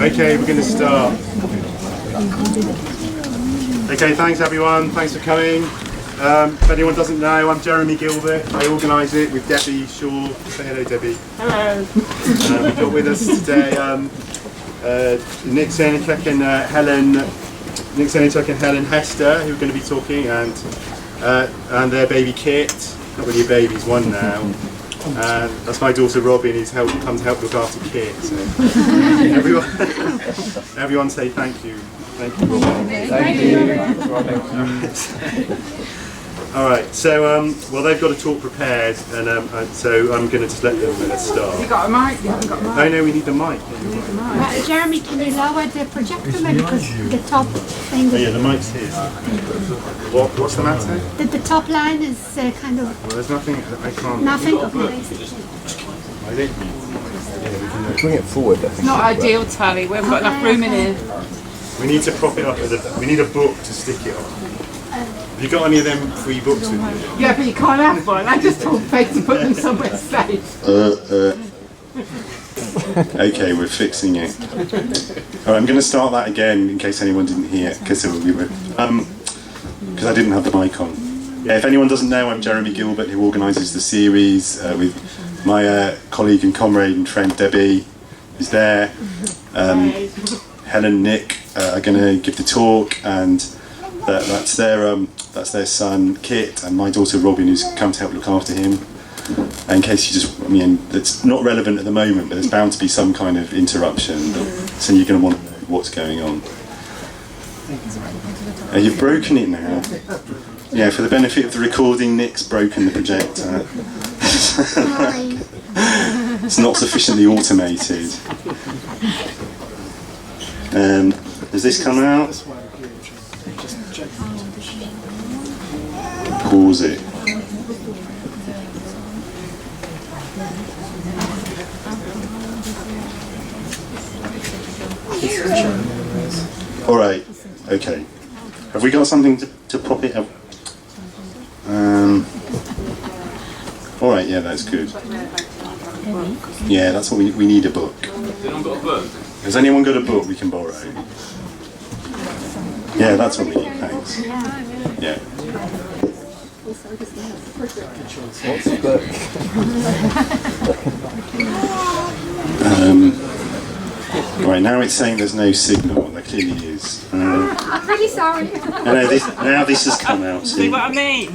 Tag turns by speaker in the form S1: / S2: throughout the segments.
S1: Okay, we're going to start. Okay, thanks everyone. Thanks for coming. If anyone doesn't know, I'm Jeremy Gilbert. I organise it with Debbie Shaw. Say hello, Debbie.
S2: Hello.
S1: We've got with us today Nick Srnicek and Helen Hester, who are going to be talking, and their baby Kit. Not really a baby, he's one now. That's my daughter Robin, who's come to help look after Kit. So everyone say thank you. Thank you, Robin.
S2: Thank you.
S1: All right. So well, they've got a talk prepared, and so I'm going to just let them start.
S2: Have you got a mic? You haven't got a mic.
S1: Oh no, we need the mic.
S3: Jeremy, can you lower the projector maybe, because the top thing?
S1: Oh yeah, the mic's here. What's the matter?
S3: The top line is kind of.
S1: Well, there's nothing. I can't.
S3: Nothing. Okay.
S1: I don't.
S4: Bring it forward.
S2: It's not ideal, Tally. We haven't got enough room in here.
S1: We need to prop it up with we need a book to stick it on. Have you got any of them free books with you?
S2: Yeah, but you can't have one. I just told Faith to put them somewhere safe.
S1: Okay, we're fixing it. All right, I'm going to start that again in case anyone didn't hear, because I didn't have the mic on. Yeah, if anyone doesn't know, I'm Jeremy Gilbert, who organises the series with my colleague and comrade and friend Debbie, who's there. Helen and Nick are going to give the talk, and that's their son Kit and my daughter Robin, who's come to help look after him. In case it's not relevant at the moment, but there's bound to be some kind of interruption, so you're going to want to know what's going on. You've broken it now. Yeah, for the benefit of the recording, Nick's broken the projector. It's not sufficiently automated. Does this come out? Pause it. All right. Okay. Have we got something to prop it up? All right. Yeah, that's good. Yeah, that's what we need. A book. Has anyone got a book we can borrow? Yeah, that's what we need. Thanks. Yeah. Right, now it's saying there's no signal. There clearly is.
S3: I'm really sorry.
S1: No, now this has come out.
S2: See what I mean?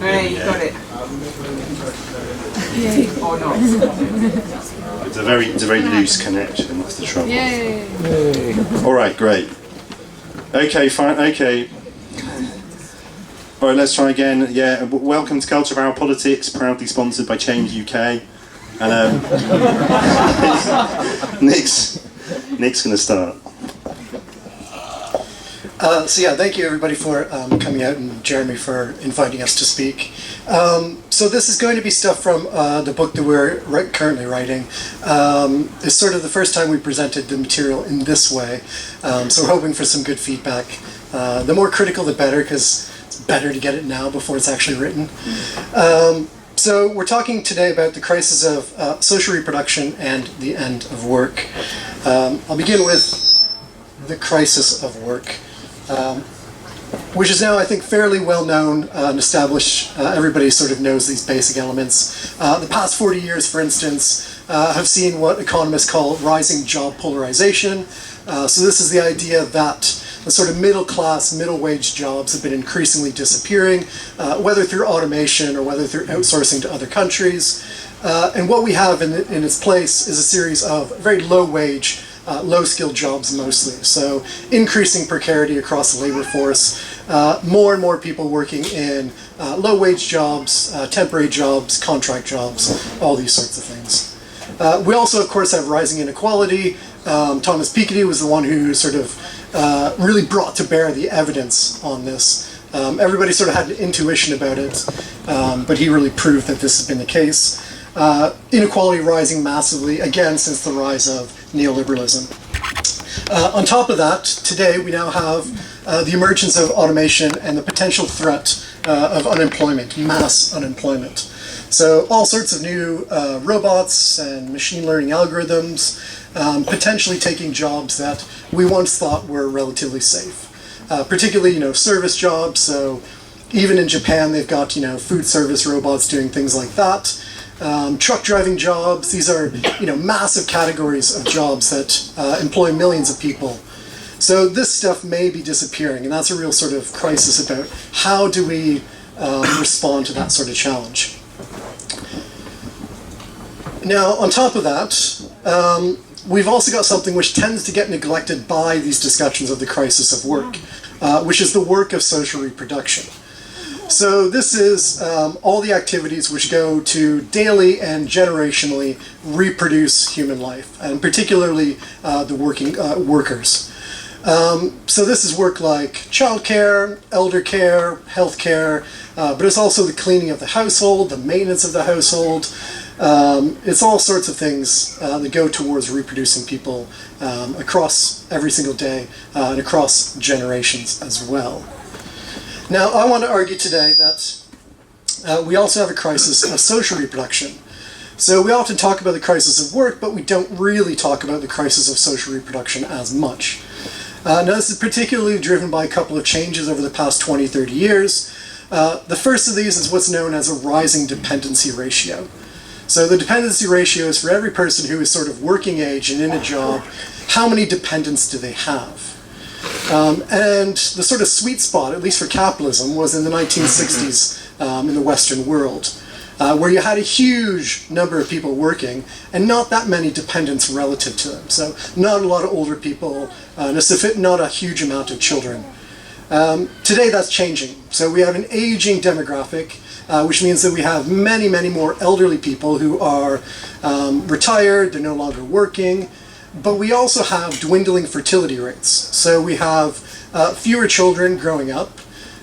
S2: Hey, you got it. Or not.
S1: It's a very loose connection. That's the trouble.
S2: Yay.
S1: All right, great. Okay, fine. Okay. All right, let's try again. Yeah, welcome to Culture of Our Politics, proudly sponsored by Change UK. And Nick's going to start.
S5: So yeah, thank you everybody for coming out, and Jeremy for inviting us to speak. So this is going to be stuff from the book that we're currently writing. It's sort of the first time we presented the material in this way, so we're hoping for some good feedback. The more critical the better, because it's better to get it now before it's actually written. So we're talking today about the crisis of social reproduction and the end of work. I'll begin with the crisis of work. Which is now, I think, fairly well known and established. Everybody sort of knows these basic elements. The past 40 years, for instance, have seen what economists call rising job polarization. So this is the idea that the sort of middle class, middle wage jobs have been increasingly disappearing, whether through automation or whether through outsourcing to other countries. And what we have in its place is a series of very low wage, low-skilled jobs mostly. So increasing precarity across the labor force, more and more people working in low-wage jobs, temporary jobs, contract jobs, all these sorts of things. We also, of course, have rising inequality. Thomas Piketty was the one who sort of really brought to bear the evidence on this. Everybody sort of had an intuition about it, but he really proved that this has been the case. Inequality rising massively, again, since the rise of neoliberalism. On top of that, today we now have the emergence of automation and the potential threat of unemployment, mass unemployment. So all sorts of new robots and machine learning algorithms potentially taking jobs that we once thought were relatively safe. Particularly, service jobs. So even in Japan, they've got, food service robots doing things like that. Truck driving jobs. These are, massive categories of jobs that employ millions of people. So this stuff may be disappearing, and that's a real sort of crisis about how do we respond to that sort of challenge. Now, on top of that, we've also got something which tends to get neglected by these discussions of the crisis of work, which is the work of social reproduction. So this is all the activities which go to daily and generationally reproduce human life, and particularly the workers. So this is work like childcare, elder care, healthcare, but it's also the cleaning of the household, the maintenance of the household. It's all sorts of things that go towards reproducing people across every single day and across generations as well. Now, I want to argue today that we also have a crisis of social reproduction. So we often talk about the crisis of work, but we don't really talk about the crisis of social reproduction as much. Now, this is particularly driven by a couple of changes over the past 20, 30 years. The first of these is what's known as a rising dependency ratio. So the dependency ratio is for every person who is sort of working age and in a job, how many dependents do they have? And the sort of sweet spot, at least for capitalism, was in the 1960s in the Western world, where you had a huge number of people working and not that many dependents relative to them. So not a lot of older people, not a huge amount of children. Today that's changing. So we have an aging demographic, which means that we have many, many more elderly people who are retired, they're no longer working, but we also have dwindling fertility rates. So we have fewer children growing up,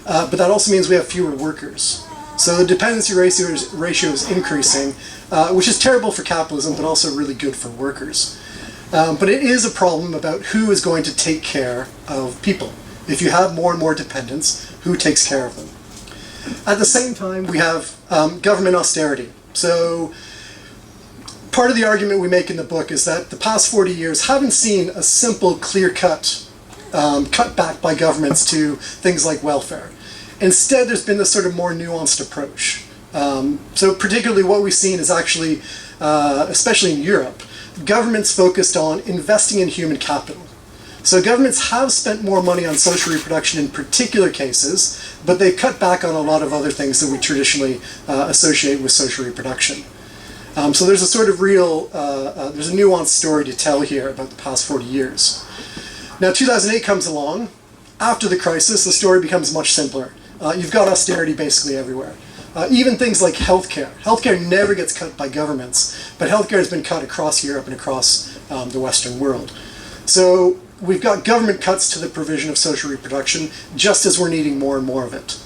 S5: but that also means we have fewer workers. So the dependency ratio is increasing, which is terrible for capitalism, but also really good for workers. But it is a problem about who is going to take care of people. If you have more and more dependents, who takes care of them? At the same time, we have government austerity. So part of the argument we make in the book is that the past 40 years haven't seen a simple, clear-cut cutback by governments to things like welfare. Instead, there's been this sort of more nuanced approach. So particularly what we've seen is actually, especially in Europe, governments focused on investing in human capital. So governments have spent more money on social reproduction in particular cases, but they've cut back on a lot of other things that we traditionally associate with social reproduction. So there's a sort of there's a nuanced story to tell here about the past 40 years. Now 2008 comes along. After the crisis, the story becomes much simpler. You've got austerity basically everywhere. Even things like healthcare. Healthcare never gets cut by governments, but healthcare has been cut across Europe and across the Western world. So we've got government cuts to the provision of social reproduction, just as we're needing more and more of it.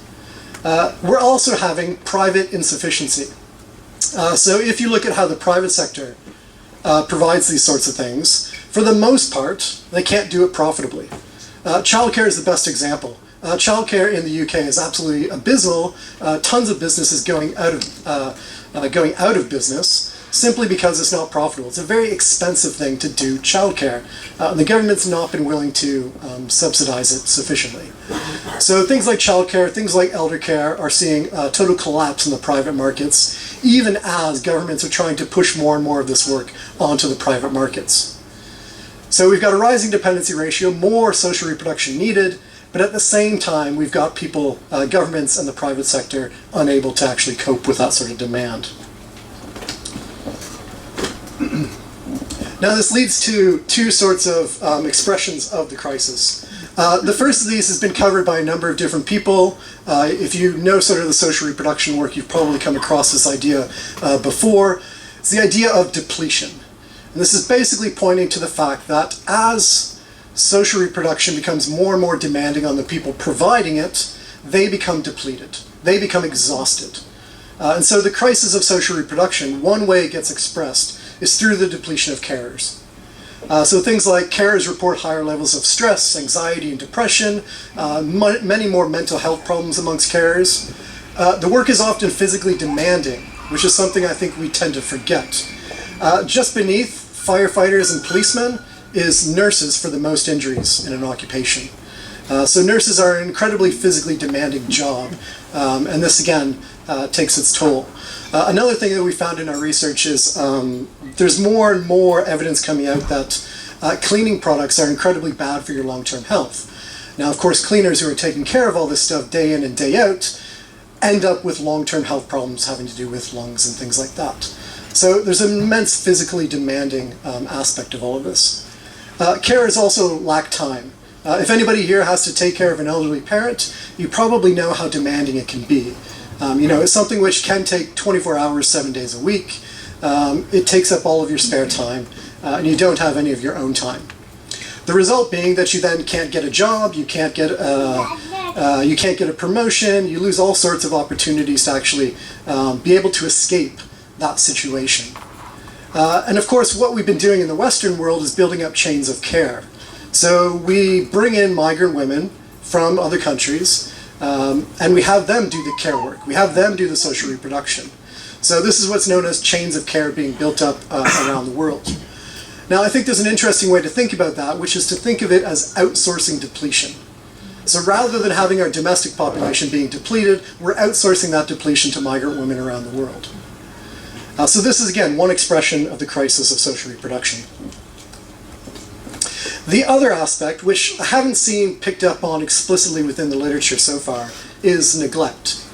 S5: We're also having private insufficiency. So if you look at how the private sector provides these sorts of things, for the most part, they can't do it profitably. Childcare is the best example. Childcare in the UK is absolutely abysmal. Tons of businesses going out of business simply because it's not profitable. It's a very expensive thing to do childcare. The government's not been willing to subsidize it sufficiently. So things like childcare, things like elder care are seeing a total collapse in the private markets, even as governments are trying to push more and more of this work onto the private markets. So we've got a rising dependency ratio, more social reproduction needed, but at the same time we've got people, governments and the private sector, unable to actually cope with that sort of demand. Now this leads to two sorts of expressions of the crisis. The first of these has been covered by a number of different people. If you know sort of the social reproduction work, you've probably come across this idea before. It's the idea of depletion. And this is basically pointing to the fact that as social reproduction becomes more and more demanding on the people providing it, they become depleted. They become exhausted. And so the crisis of social reproduction, one way it gets expressed is through the depletion of carers. So things like carers report higher levels of stress, anxiety, and depression, many more mental health problems amongst carers. The work is often physically demanding, which is something I think we tend to forget. Just beneath firefighters and policemen is nurses for the most injuries in an occupation. So nurses are an incredibly physically demanding job, and this again takes its toll. Another thing that we found in our research is there's more and more evidence coming out that cleaning products are incredibly bad for your long-term health. Now, of course, cleaners who are taking care of all this stuff day in and day out end up with long-term health problems having to do with lungs and things like that. So there's an immense physically demanding aspect of all of this. Carers also lack time. If anybody here has to take care of an elderly parent, you probably know how demanding it can be. It's something which can take 24 hours, 7 days a week. It takes up all of your spare time, and you don't have any of your own time. The result being that you then can't get a job, you can't get a promotion, you lose all sorts of opportunities to actually be able to escape that situation. And of course, what we've been doing in the Western world is building up chains of care. So we bring in migrant women from other countries, and we have them do the care work. We have them do the social reproduction. So this is what's known as chains of care being built up around the world. Now, I think there's an interesting way to think about that, which is to think of it as outsourcing depletion. So rather than having our domestic population being depleted, we're outsourcing that depletion to migrant women around the world. So this is, again, one expression of the crisis of social reproduction. The other aspect, which I haven't seen picked up on explicitly within the literature so far, is neglect.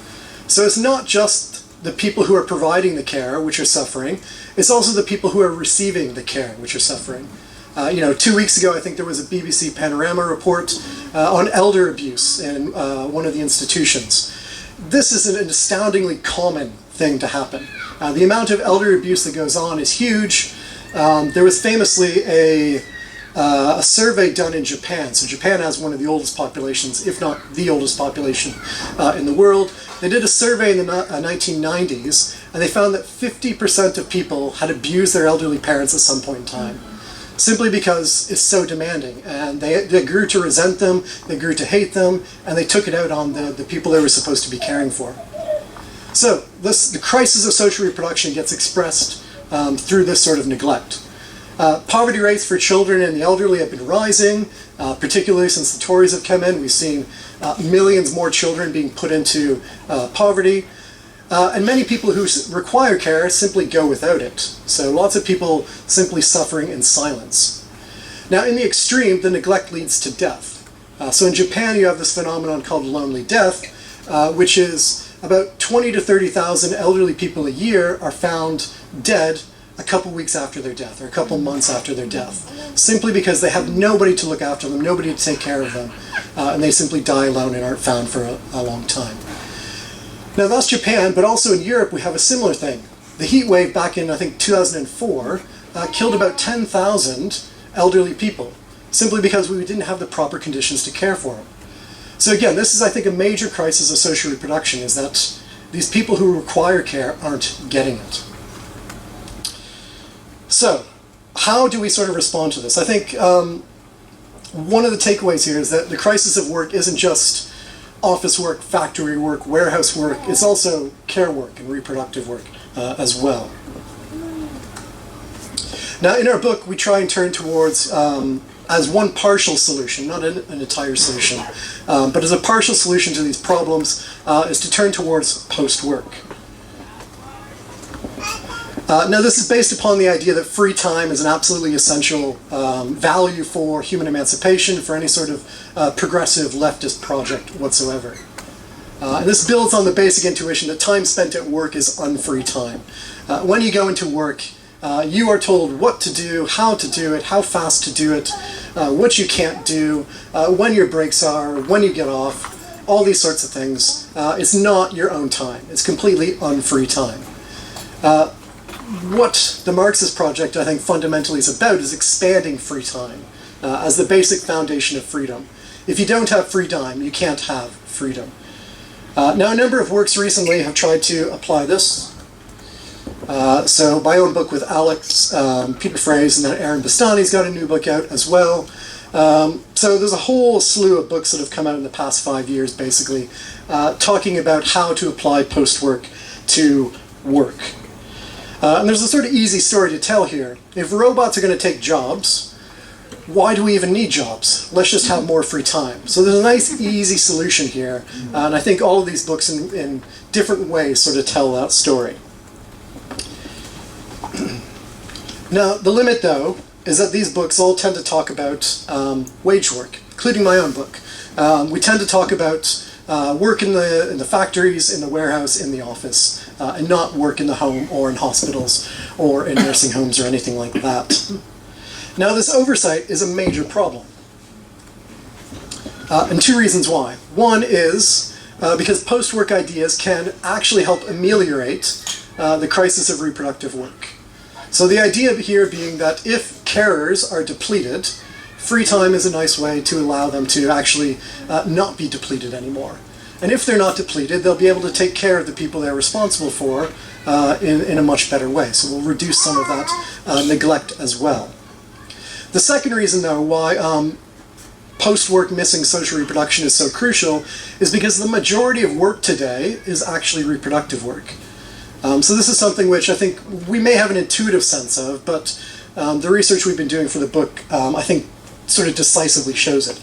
S5: So it's not just the people who are providing the care which are suffering, it's also the people who are receiving the care which are suffering. 2 weeks ago I think there was a BBC Panorama report on elder abuse in one of the institutions. This is an astoundingly common thing to happen. The amount of elder abuse that goes on is huge. There was famously a survey done in Japan. So Japan has one of the oldest populations, if not the oldest population in the world. They did a survey in the 1990s, and they found that 50% of people had abused their elderly parents at some point in time, simply because it's so demanding. And they grew to resent them, they grew to hate them, and they took it out on the people they were supposed to be caring for. So the crisis of social reproduction gets expressed through this sort of neglect. Poverty rates for children and the elderly have been rising, particularly since the Tories have come in. We've seen millions more children being put into poverty. And many people who require care simply go without it. So lots of people simply suffering in silence. Now, in the extreme, the neglect leads to death. So in Japan, you have this phenomenon called lonely death, which is about 20 to 30,000 elderly people a year are found dead a couple weeks after their death, or a couple months after their death, simply because they have nobody to look after them, nobody to take care of them, and they simply die alone and aren't found for a long time. Now that's Japan, but also in Europe we have a similar thing. The heat wave back in, I think, 2004 killed about 10,000 elderly people, simply because we didn't have the proper conditions to care for them. So again, this is, I think, a major crisis of social reproduction, is that these people who require care aren't getting it. So, how do we sort of respond to this? I think one of the takeaways here is that the crisis of work isn't just office work, factory work, warehouse work, it's also care work and reproductive work as well. Now, in our book, we try and turn towards, as one partial solution, not an entire solution, but as a partial solution to these problems, is to turn towards post-work. Now, this is based upon the idea that free time is an absolutely essential value for human emancipation, for any sort of progressive leftist project whatsoever. And this builds on the basic intuition that time spent at work is unfree time. When you go into work, you are told what to do, how to do it, how fast to do it, what you can't do, when your breaks are, when you get off, all these sorts of things. It's not your own time. It's completely unfree time. What the Marxist project, I think, fundamentally is about is expanding free time as the basic foundation of freedom. If you don't have free time, you can't have freedom. Now, a number of works recently have tried to apply this. So my own book with Alex, Peter Fraze, and then Aaron Bastani's got a new book out as well. So there's a whole slew of books that have come out in the past 5 years, basically, talking about how to apply post-work to work. And there's a sort of easy story to tell here. If robots are going to take jobs, why do we even need jobs? Let's just have more free time. So there's a nice, easy solution here, and I think all of these books in different ways sort of tell that story. Now, the limit, though, is that these books all tend to talk about wage work, including my own book. We tend to talk about work in the factories, in the warehouse, in the office, and not work in the home or in hospitals or in nursing homes or anything like that. Now, this oversight is a major problem. And two reasons why. One is because post-work ideas can actually help ameliorate the crisis of reproductive work. So the idea here being that if carers are depleted, free time is a nice way to allow them to actually not be depleted anymore. And if they're not depleted, they'll be able to take care of the people they're responsible for in a much better way. So we'll reduce some of that neglect as well. The second reason, though, why post-work missing social reproduction is so crucial is because the majority of work today is actually reproductive work. So this is something which I think we may have an intuitive sense of, but the research we've been doing for the book, I think, sort of decisively shows it.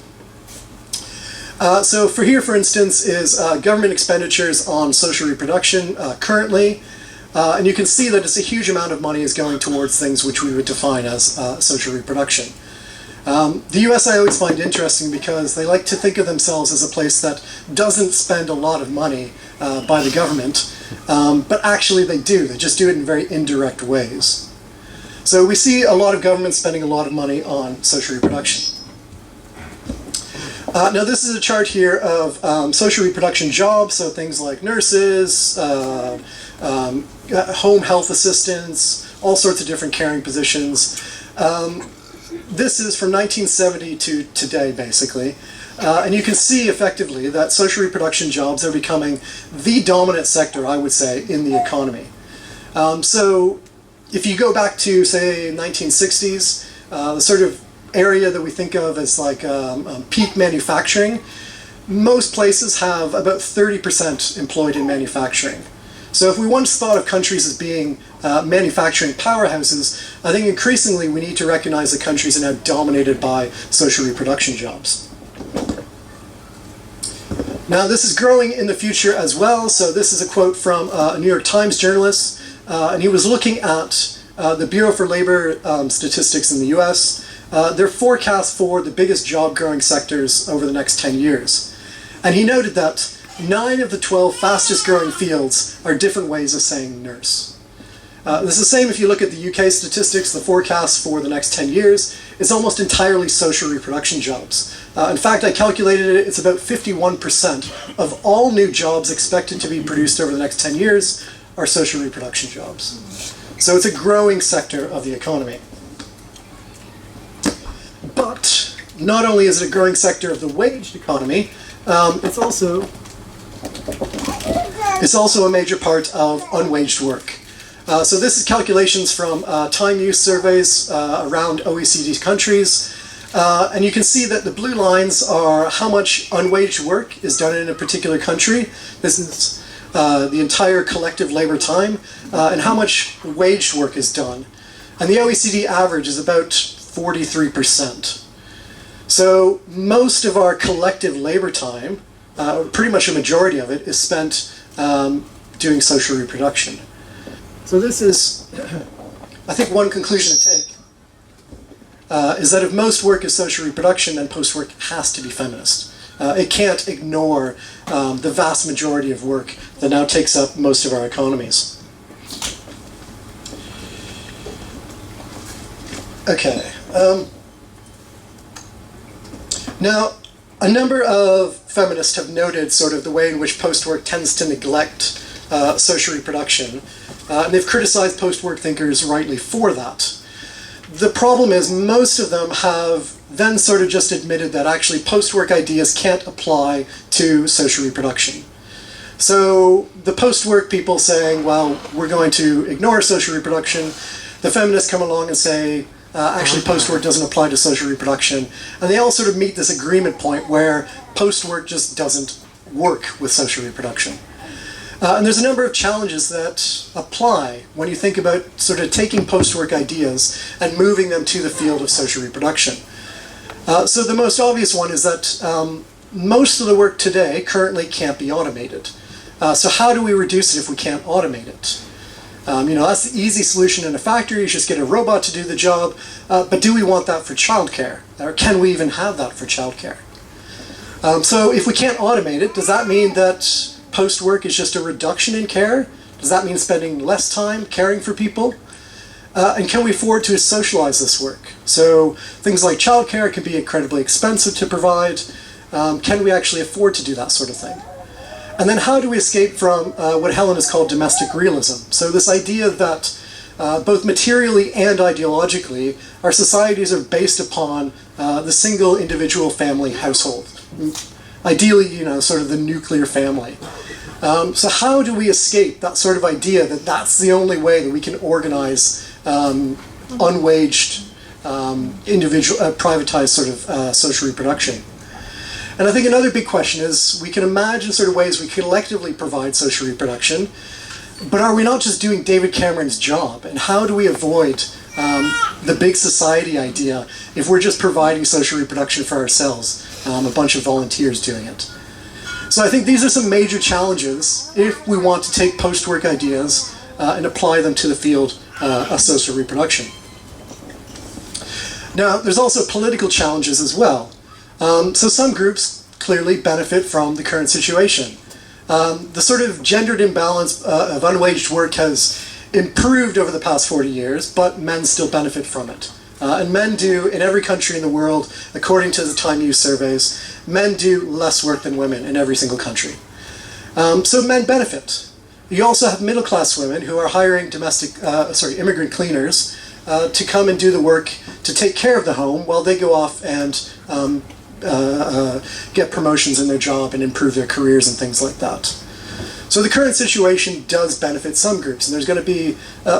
S5: So for here, for instance, is government expenditures on social reproduction currently, and you can see that it's a huge amount of money is going towards things which we would define as social reproduction. The US I always find interesting because they like to think of themselves as a place that doesn't spend a lot of money by the government, but actually they do. They just do it in very indirect ways. So we see a lot of government spending a lot of money on social reproduction. Now this is a chart here of social reproduction jobs, so things like nurses, home health assistants, all sorts of different caring positions. This is from 1970 to today, basically. And you can see effectively that social reproduction jobs are becoming the dominant sector, I would say, in the economy. So if you go back to, say, 1960s, the sort of area that we think of as like peak manufacturing, most places have about 30% employed in manufacturing. So if we once thought of countries as being manufacturing powerhouses, I think increasingly we need to recognize that countries are now dominated by social reproduction jobs. Now this is growing in the future as well. So this is a quote from a New York Times journalist, and he was looking at the Bureau for Labor Statistics in the US, their forecast for the biggest job growing sectors over the next 10 years. And he noted that 9 of the 12 fastest growing fields are different ways of saying nurse. This is the same if you look at the UK statistics. The forecast for the next 10 years is almost entirely social reproduction jobs. In fact, I calculated it, it's about 51% of all new jobs expected to be produced over the next 10 years are social reproduction jobs. So it's a growing sector of the economy. But not only is it a growing sector of the waged economy, it's also a major part of unwaged work. So this is calculations from time use surveys around OECD countries. And you can see that the blue lines are how much unwaged work is done in a particular country. This is the entire collective labor time, and how much waged work is done. And the OECD average is about 43%. So most of our collective labor time, pretty much a majority of it, is spent doing social reproduction. So this is, I think, one conclusion to take, is that if most work is social reproduction, then post-work has to be feminist. It can't ignore the vast majority of work that now takes up most of our economies. Okay. Now, a number of feminists have noted sort of the way in which post-work tends to neglect social reproduction, and they've criticized post-work thinkers rightly for that. The problem is most of them have then sort of just admitted that actually post-work ideas can't apply to social reproduction. So the post-work people saying, well, we're going to ignore social reproduction. The feminists come along and say, actually post-work doesn't apply to social reproduction. And they all sort of meet this agreement point where post-work just doesn't work with social reproduction. And there's a number of challenges that apply when you think about sort of taking post-work ideas and moving them to the field of social reproduction. So the most obvious one is that most of the work today currently can't be automated. So how do we reduce it if we can't automate it? That's the easy solution in a factory, is just get a robot to do the job, but do we want that for childcare? Or can we even have that for childcare? So if we can't automate it, does that mean that post-work is just a reduction in care? Does that mean spending less time caring for people? And can we afford to socialize this work? So things like childcare can be incredibly expensive to provide. Can we actually afford to do that sort of thing? And then how do we escape from what Helen has called domestic realism? So this idea that both materially and ideologically, our societies are based upon the single individual family household. Ideally, sort of the nuclear family. So how do we escape that sort of idea that that's the only way that we can organize unwaged, privatized sort of social reproduction? And I think another big question is, we can imagine sort of ways we collectively provide social reproduction, but are we not just doing David Cameron's job? And how do we avoid the big society idea if we're just providing social reproduction for ourselves, a bunch of volunteers doing it? So I think these are some major challenges if we want to take post-work ideas and apply them to the field of social reproduction. Now, there's also political challenges as well. So some groups clearly benefit from the current situation. The sort of gendered imbalance of unwaged work has improved over the past 40 years, but men still benefit from it. And men do, in every country in the world, according to the Time Use surveys, men do less work than women in every single country. So men benefit. You also have middle-class women who are hiring immigrant cleaners to come and do the work to take care of the home while they go off and get promotions in their job and improve their careers and things like that. So the current situation does benefit some groups, and there's going to be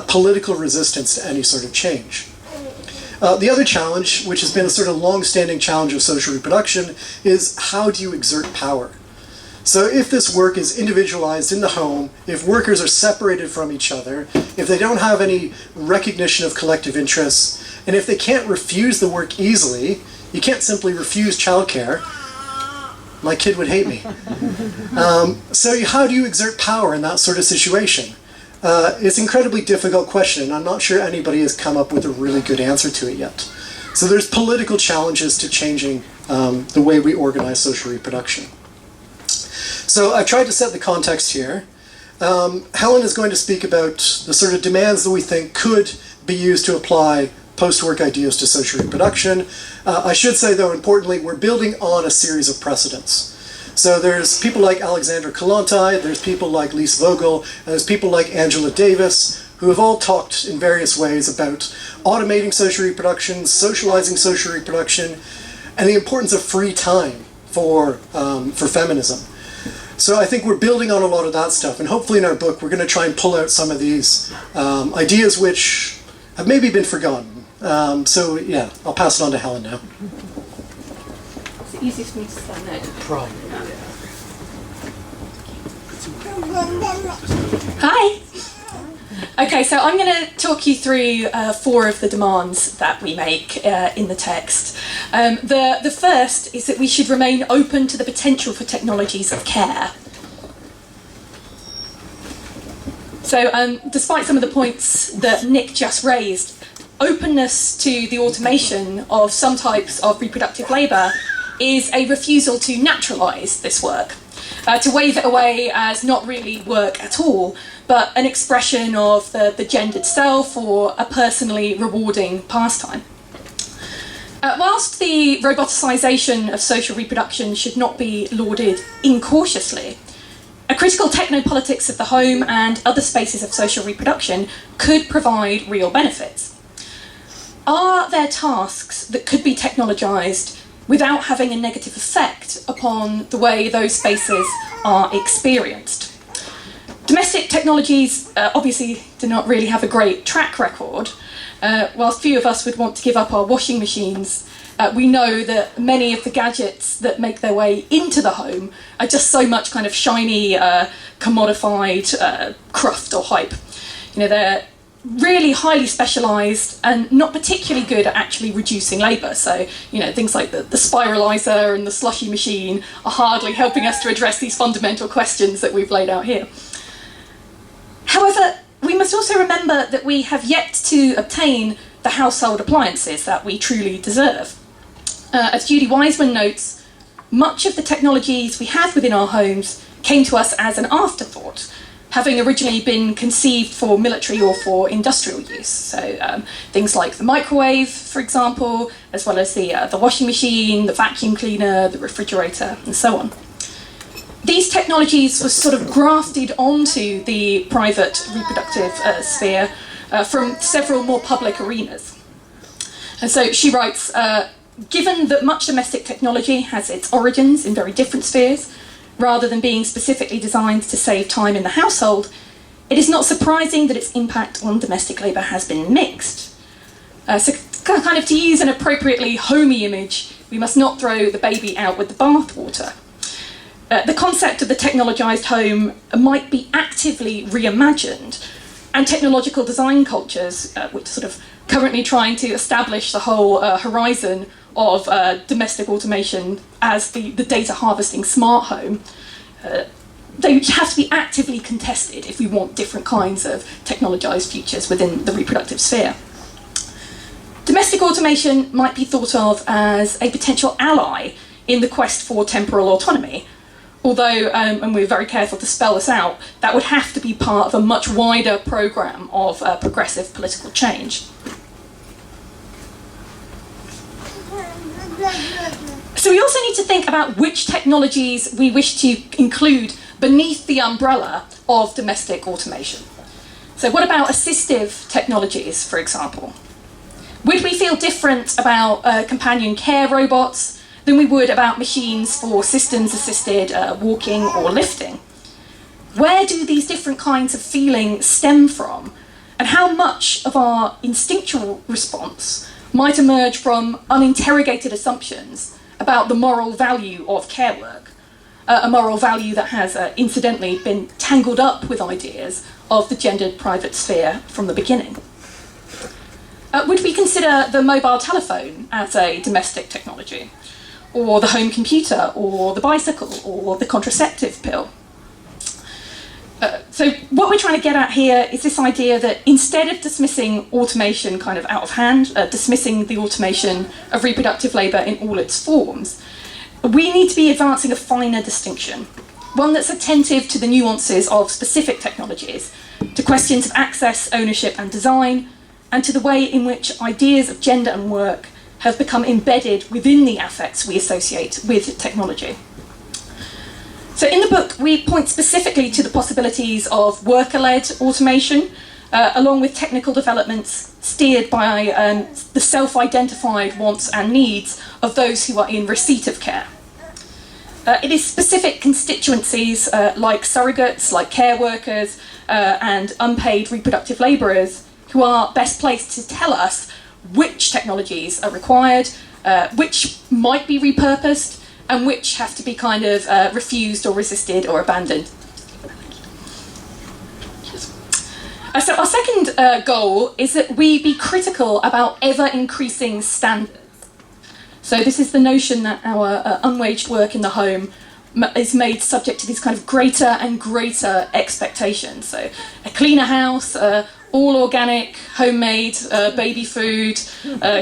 S5: political resistance to any sort of change. The other challenge, which has been a sort of long-standing challenge of social reproduction, is how do you exert power? So if this work is individualized in the home, if workers are separated from each other, if they don't have any recognition of collective interests, and if they can't refuse the work easily, you can't simply refuse childcare. My kid would hate me. So how do you exert power in that sort of situation? It's an incredibly difficult question, and I'm not sure anybody has come up with a really good answer to it yet. So there's political challenges to changing the way we organize social reproduction. So I've tried to set the context here. Helen is going to speak about the sort of demands that we think could be used to apply post-work ideas to social reproduction. I should say, though, importantly, we're building on a series of precedents. So there's people like Alexandra Kollontai, there's people like Lise Vogel, and there's people like Angela Davis, who have all talked in various ways about automating social reproduction, socializing social reproduction, and the importance of free time for feminism. So I think we're building on a lot of that stuff, and hopefully in our book we're going to try and pull out some of these ideas which have maybe been forgotten. So yeah, I'll pass it on to Helen now.
S3: It's the easiest for me to say no.
S5: Probably.
S6: Hi! Okay, so I'm going to talk you through 4 of the demands that we make in the text. The first is that we should remain open to the potential for technologies of care. So despite some of the points that Nick just raised, openness to the automation of some types of reproductive labour is a refusal to naturalise this work, to wave it away as not really work at all, but an expression of the gendered self or a personally rewarding pastime. Whilst the roboticisation of social reproduction should not be lauded incautiously, a critical technopolitics of the home and other spaces of social reproduction could provide real benefits. Are there tasks that could be technologised without having a negative effect upon the way those spaces are experienced. Domestic technologies obviously do not really have a great track record. Whilst few of us would want to give up our washing machines, we know that many of the gadgets that make their way into the home are just so much kind of shiny, commodified cruft or hype. You know, they're really highly specialised and not particularly good at actually reducing labour. So, you know, things like the spiraliser and the slushy machine are hardly helping us to address these fundamental questions that we've laid out here. However, we must also remember that we have yet to obtain the household appliances that we truly deserve. As Judy Wiseman notes, much of the technologies we have within our homes came to us as an afterthought, having originally been conceived for military or for industrial use. So things like the microwave, for example, as well as the washing machine, the vacuum cleaner, the refrigerator, and so on. These technologies were sort of grafted onto the private reproductive sphere from several more public arenas. And so she writes, given that much domestic technology has its origins in very different spheres, rather than being specifically designed to save time in the household, it is not surprising that its impact on domestic labour has been mixed. So kind of to use an appropriately homey image, we must not throw the baby out with the bathwater. The concept of the technologised home might be actively reimagined, and technological design cultures, which are sort of currently trying to establish the whole horizon of domestic automation as the data harvesting smart home, they have to be actively contested if we want different kinds of technologised futures within the reproductive sphere. Domestic automation might be thought of as a potential ally in the quest for temporal autonomy, although, and we're very careful to spell this out, that would have to be part of a much wider programme of progressive political change. So we also need to think about which technologies we wish to include beneath the umbrella of domestic automation. So what about assistive technologies, for example? Would we feel different about companion care robots than we would about machines for systems-assisted walking or lifting? Where do these different kinds of feeling stem from? And how much of our instinctual response might emerge from uninterrogated assumptions about the moral value of care work, a moral value that has incidentally been tangled up with ideas of the gendered private sphere from the beginning? Would we consider the mobile telephone as a domestic technology, or the home computer, or the bicycle, or the contraceptive pill? So what we're trying to get at here is this idea that instead of dismissing automation kind of out of hand, dismissing the automation of reproductive labour in all its forms, we need to be advancing a finer distinction, one that's attentive to the nuances of specific technologies, to questions of access, ownership and design, and to the way in which ideas of gender and work have become embedded within the affects we associate with technology. So in the book, we point specifically to the possibilities of worker-led automation, along with technical developments steered by the self-identified wants and needs of those who are in receipt of care. It is specific constituencies like surrogates, like care workers, and unpaid reproductive labourers who are best placed to tell us which technologies are required, which might be repurposed, and which have to be kind of refused or resisted or abandoned. So our second goal is that we be critical about ever-increasing standards. So this is the notion that our unwaged work in the home is made subject to these kind of greater and greater expectations. So a cleaner house, all organic, homemade baby food,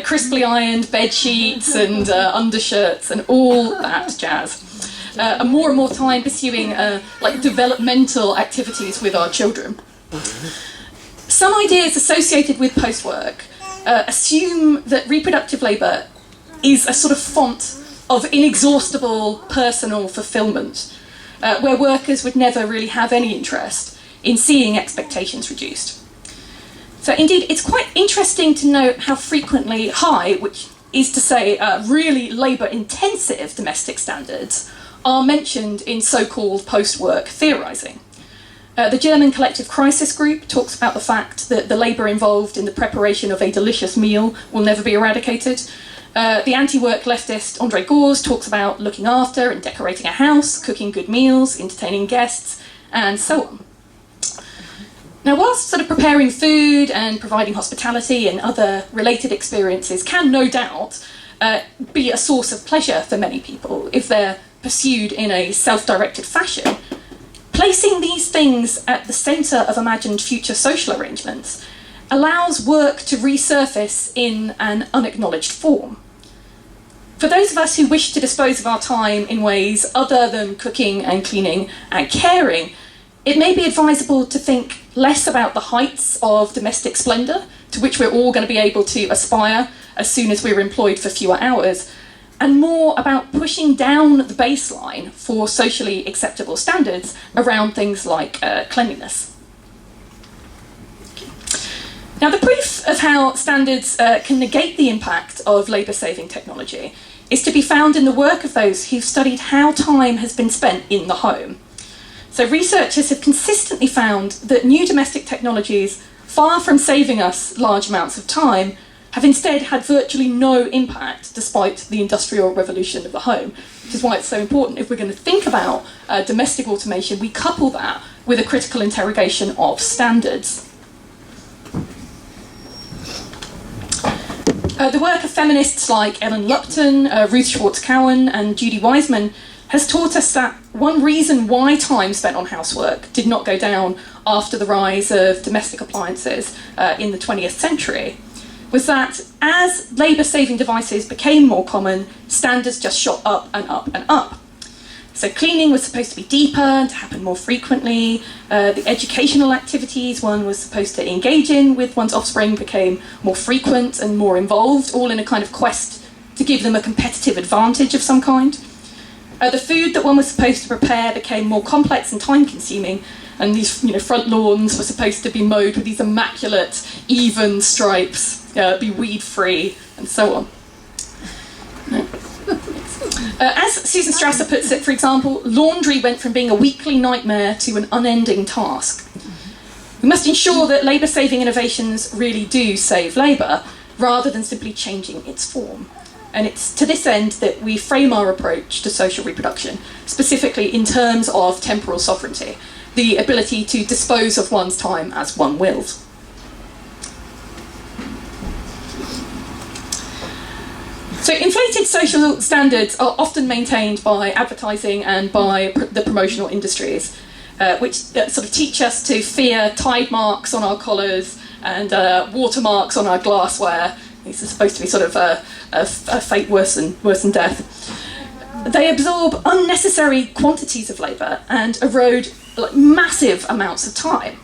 S6: crisply ironed bed sheets and undershirts and all that jazz. And more time pursuing like developmental activities with our children. Some ideas associated with post-work assume that reproductive labour is a sort of font of inexhaustible personal fulfilment, where workers would never really have any interest in seeing expectations reduced. So indeed, it's quite interesting to note how frequently which is to say really labour-intensive domestic standards are mentioned in so-called post-work theorising. The German Collective Crisis Group talks about the fact that the labour involved in the preparation of a delicious meal will never be eradicated. The anti-work leftist Andre Gors talks about looking after and decorating a house, cooking good meals, entertaining guests, and so on. Now, whilst sort of preparing food and providing hospitality and other related experiences can no doubt be a source of pleasure for many people if they're pursued in a self-directed fashion, placing these things at the centre of imagined future social arrangements allows work to resurface in an unacknowledged form. For those of us who wish to dispose of our time in ways other than cooking and cleaning and caring, it may be advisable to think less about the heights of domestic splendour to which we're all going to be able to aspire as soon as we're employed for fewer hours, and more about pushing down the baseline for socially acceptable standards around things like cleanliness. Now, the proof of how standards can negate the impact of labour-saving technology is to be found in the work of those who've studied how time has been spent in the home. So researchers have consistently found that new domestic technologies, far from saving us large amounts of time, have instead had virtually no impact despite the industrial revolution of the home, which is why it's so important if we're going to think about domestic automation, we couple that with a critical interrogation of standards. The work of feminists like Ellen Lupton, Ruth Schwartz-Cowan and Judy Wiseman has taught us that one reason why time spent on housework did not go down after the rise of domestic appliances in the 20th century was that as labour-saving devices became more common, standards just shot up and up and up. So cleaning was supposed to be deeper and to happen more frequently. The educational activities one was supposed to engage in with one's offspring became more frequent and more involved, all in a kind of quest to give them a competitive advantage of some kind. The food that one was supposed to prepare became more complex and time-consuming, and these front lawns were supposed to be mowed with these immaculate, even stripes, be weed-free, and so on. As Susan Strasser puts it, for example, laundry went from being a weekly nightmare to an unending task. We must ensure that labour-saving innovations really do save labour, rather than simply changing its form. And it's to this end that we frame our approach to social reproduction, specifically in terms of temporal sovereignty, the ability to dispose of one's time as one wills. So inflated social standards are often maintained by advertising and by the promotional industries, which sort of teach us to fear tide marks on our collars and watermarks on our glassware. These are supposed to be sort of a fate worse than death. They absorb unnecessary quantities of labour and erode massive amounts of time.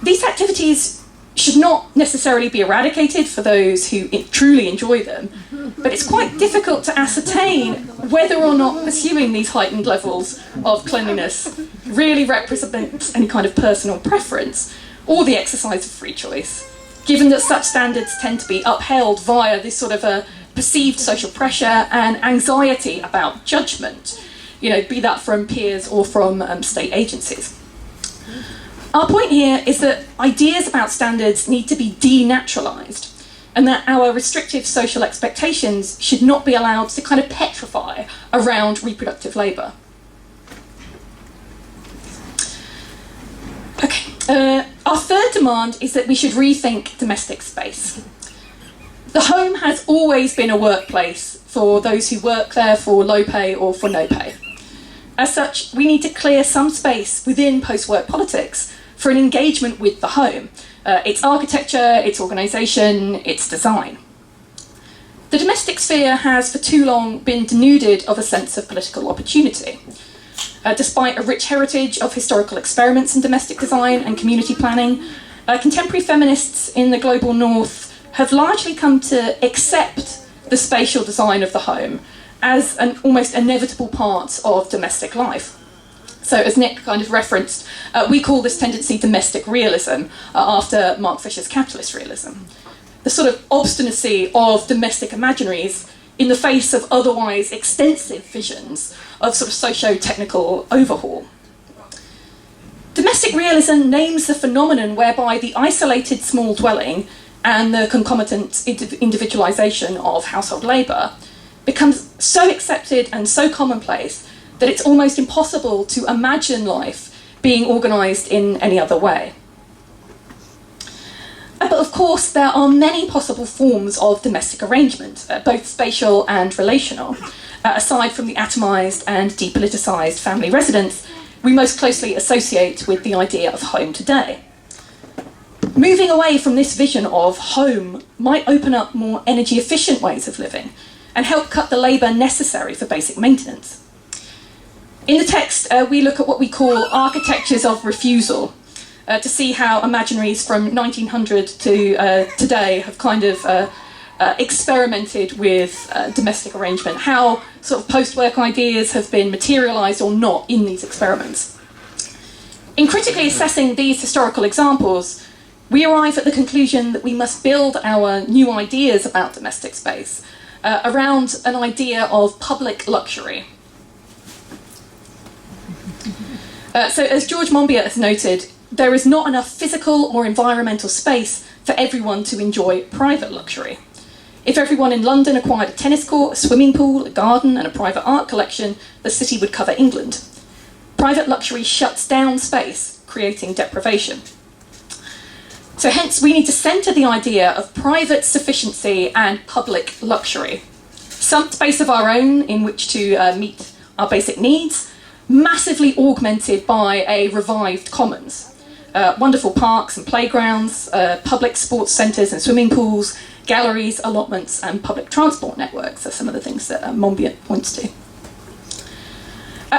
S6: These activities should not necessarily be eradicated for those who truly enjoy them, but it's quite difficult to ascertain whether or not pursuing these heightened levels of cleanliness really represents any kind of personal preference or the exercise of free choice, given that such standards tend to be upheld via this sort of a perceived social pressure and anxiety about judgment, be that from peers or from state agencies. Our point here is that ideas about standards need to be denaturalised, and that our restrictive social expectations should not be allowed to kind of petrify around reproductive labour. Okay, our third demand is that we should rethink domestic space. The home has always been a workplace for those who work there for low pay or for no pay. As such, we need to clear some space within post-work politics for an engagement with the home, its architecture, its organisation, its design. The domestic sphere has for too long been denuded of a sense of political opportunity. Despite a rich heritage of historical experiments in domestic design and community planning, contemporary feminists in the global north have largely come to accept the spatial design of the home as an almost inevitable part of domestic life. So as Nick kind of referenced, we call this tendency domestic realism after Mark Fisher's capitalist realism. the sort of obstinacy of domestic imaginaries in the face of otherwise extensive visions of sort of socio-technical overhaul. Domestic realism names the phenomenon whereby the isolated small dwelling and the concomitant individualisation of household labour becomes so accepted and so commonplace that it's almost impossible to imagine life being organised in any other way. But of course, there are many possible forms of domestic arrangement, both spatial and relational, aside from the atomised and depoliticised family residence we most closely associate with the idea of home today. Moving away from this vision of home might open up more energy-efficient ways of living and help cut the labour necessary for basic maintenance. In the text, we look at what we call architectures of refusal, to see how imaginaries from 1900 to today have kind of experimented with domestic arrangement, how sort of post-work ideas have been materialised or not in these experiments. In critically assessing these historical examples, we arrive at the conclusion that we must build our new ideas about domestic space around an idea of public luxury. So as George Monbiot has noted, there is not enough physical or environmental space for everyone to enjoy private luxury. If everyone in London acquired a tennis court, a swimming pool, a garden and a private art collection, the city would cover England. Private luxury shuts down space, creating deprivation. So hence we need to centre the idea of private sufficiency and public luxury. Some space of our own in which to meet our basic needs, massively augmented by a revived commons. Wonderful parks and playgrounds, public sports centres and swimming pools, galleries, allotments and public transport networks are some of the things that Monbiot points to.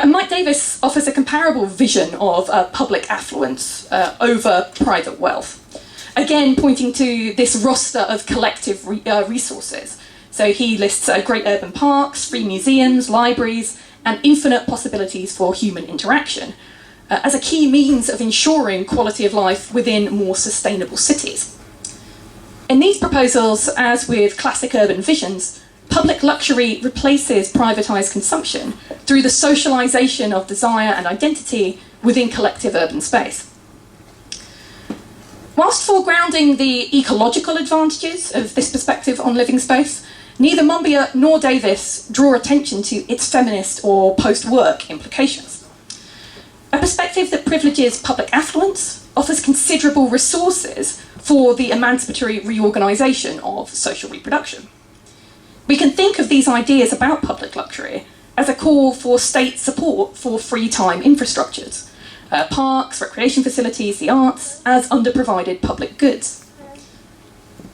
S6: Mike Davis offers a comparable vision of public affluence over private wealth. Again, pointing to this roster of collective resources. So he lists great urban parks, free museums, libraries, and infinite possibilities for human interaction as a key means of ensuring quality of life within more sustainable cities. In these proposals, as with classic urban visions, public luxury replaces privatised consumption through the socialisation of desire and identity within collective urban space. Whilst foregrounding the ecological advantages of this perspective on living space, neither Monbiot nor Davis draw attention to its feminist or post-work implications. A perspective that privileges public affluence offers considerable resources for the emancipatory reorganisation of social reproduction. We can think of these ideas about public luxury as a call for state support for free time infrastructures, parks, recreation facilities, the arts, as underprovided public goods.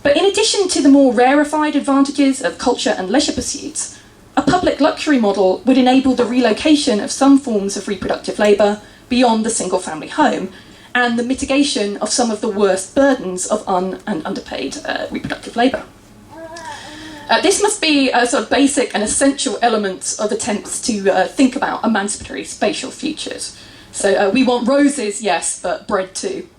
S6: But in addition to the more rarefied advantages of culture and leisure pursuits, a public luxury model would enable the relocation of some forms of reproductive labour beyond the single-family home and the mitigation of some of the worst burdens of and underpaid reproductive labour. This must be a sort of basic and essential elements of attempts to think about emancipatory spatial futures. So we want roses, yes, but bread too.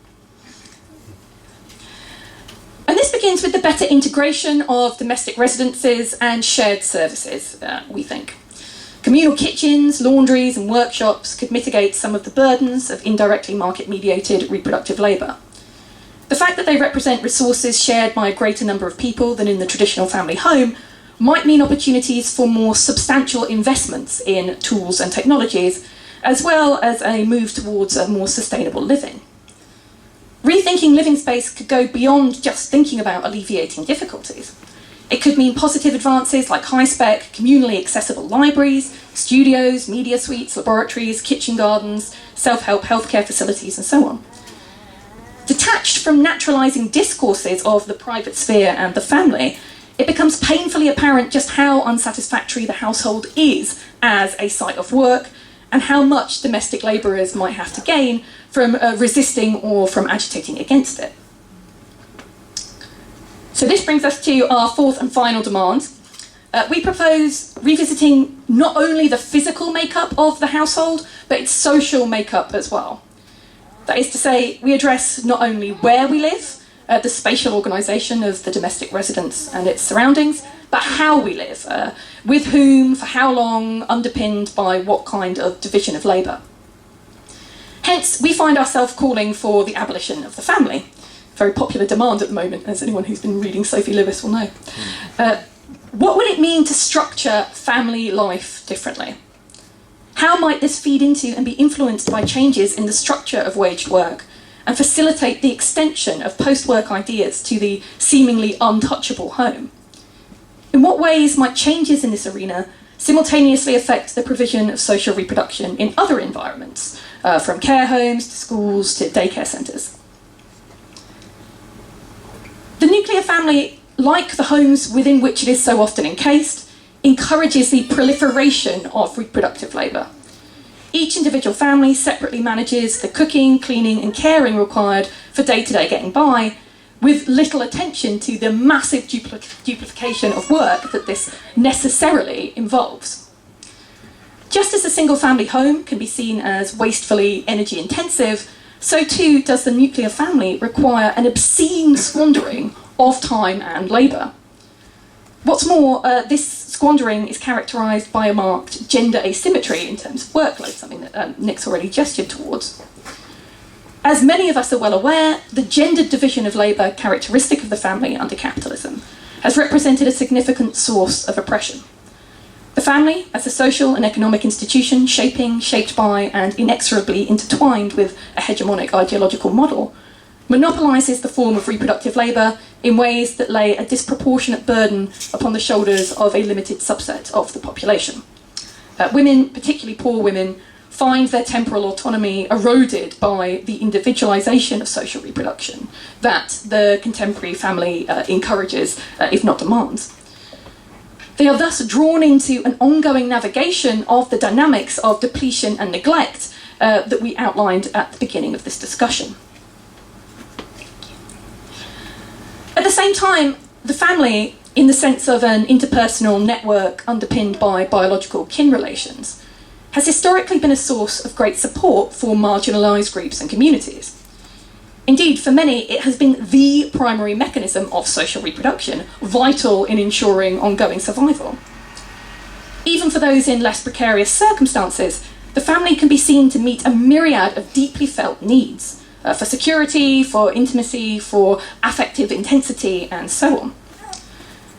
S6: And this begins with the better integration of domestic residences and shared services, we think. Communal kitchens, laundries and workshops could mitigate some of the burdens of indirectly market-mediated reproductive labour. The fact that they represent resources shared by a greater number of people than in the traditional family home might mean opportunities for more substantial investments in tools and technologies, as well as a move towards a more sustainable living. Rethinking living space could go beyond just thinking about alleviating difficulties. It could mean positive advances like high-spec, communally accessible libraries, studios, media suites, laboratories, kitchen gardens, self-help healthcare facilities, and so on. Detached from naturalising discourses of the private sphere and the family, it becomes painfully apparent just how unsatisfactory the household is as a site of work, and how much domestic labourers might have to gain from resisting or from agitating against it. So this brings us to our fourth and final demand. We propose revisiting not only the physical makeup of the household, but its social makeup as well. That is to say, we address not only where we live, the spatial organisation of the domestic residence and its surroundings, but how we live, with whom, for how long, underpinned by what kind of division of labour. Hence, we find ourselves calling for the abolition of the family. Very popular demand at the moment, as anyone who's been reading Sophie Lewis will know. What would it mean to structure family life differently? How might this feed into and be influenced by changes in the structure of waged work and facilitate the extension of post-work ideas to the seemingly untouchable home? In what ways might changes in this arena simultaneously affect the provision of social reproduction in other environments, from care homes to schools to daycare centres? The nuclear family, like the homes within which it is so often encased, encourages the proliferation of reproductive labour. Each individual family separately manages the cooking, cleaning and caring required for day-to-day getting by, with little attention to the massive duplication of work that this necessarily involves. Just as a single-family home can be seen as wastefully energy-intensive, so too does the nuclear family require an obscene squandering of time and labour. What's more, this squandering is characterised by a marked gender asymmetry in terms of workload, something that Nick's already gestured towards. As many of us are well aware, the gendered division of labour characteristic of the family under capitalism has represented a significant source of oppression. The family, as a social and economic institution shaped by and inexorably intertwined with a hegemonic ideological model, monopolises the form of reproductive labour in ways that lay a disproportionate burden upon the shoulders of a limited subset of the population. Women, particularly poor women, find their temporal autonomy eroded by the individualisation of social reproduction that the contemporary family encourages, if not demands. They are thus drawn into an ongoing navigation of the dynamics of depletion and neglect that we outlined at the beginning of this discussion. At the same time, the family, in the sense of an interpersonal network underpinned by biological kin relations, has historically been a source of great support for marginalised groups and communities. Indeed, for many, it has been the primary mechanism of social reproduction, vital in ensuring ongoing survival. Even for those in less precarious circumstances, the family can be seen to meet a myriad of deeply felt needs, for security, for intimacy, for affective intensity, and so on.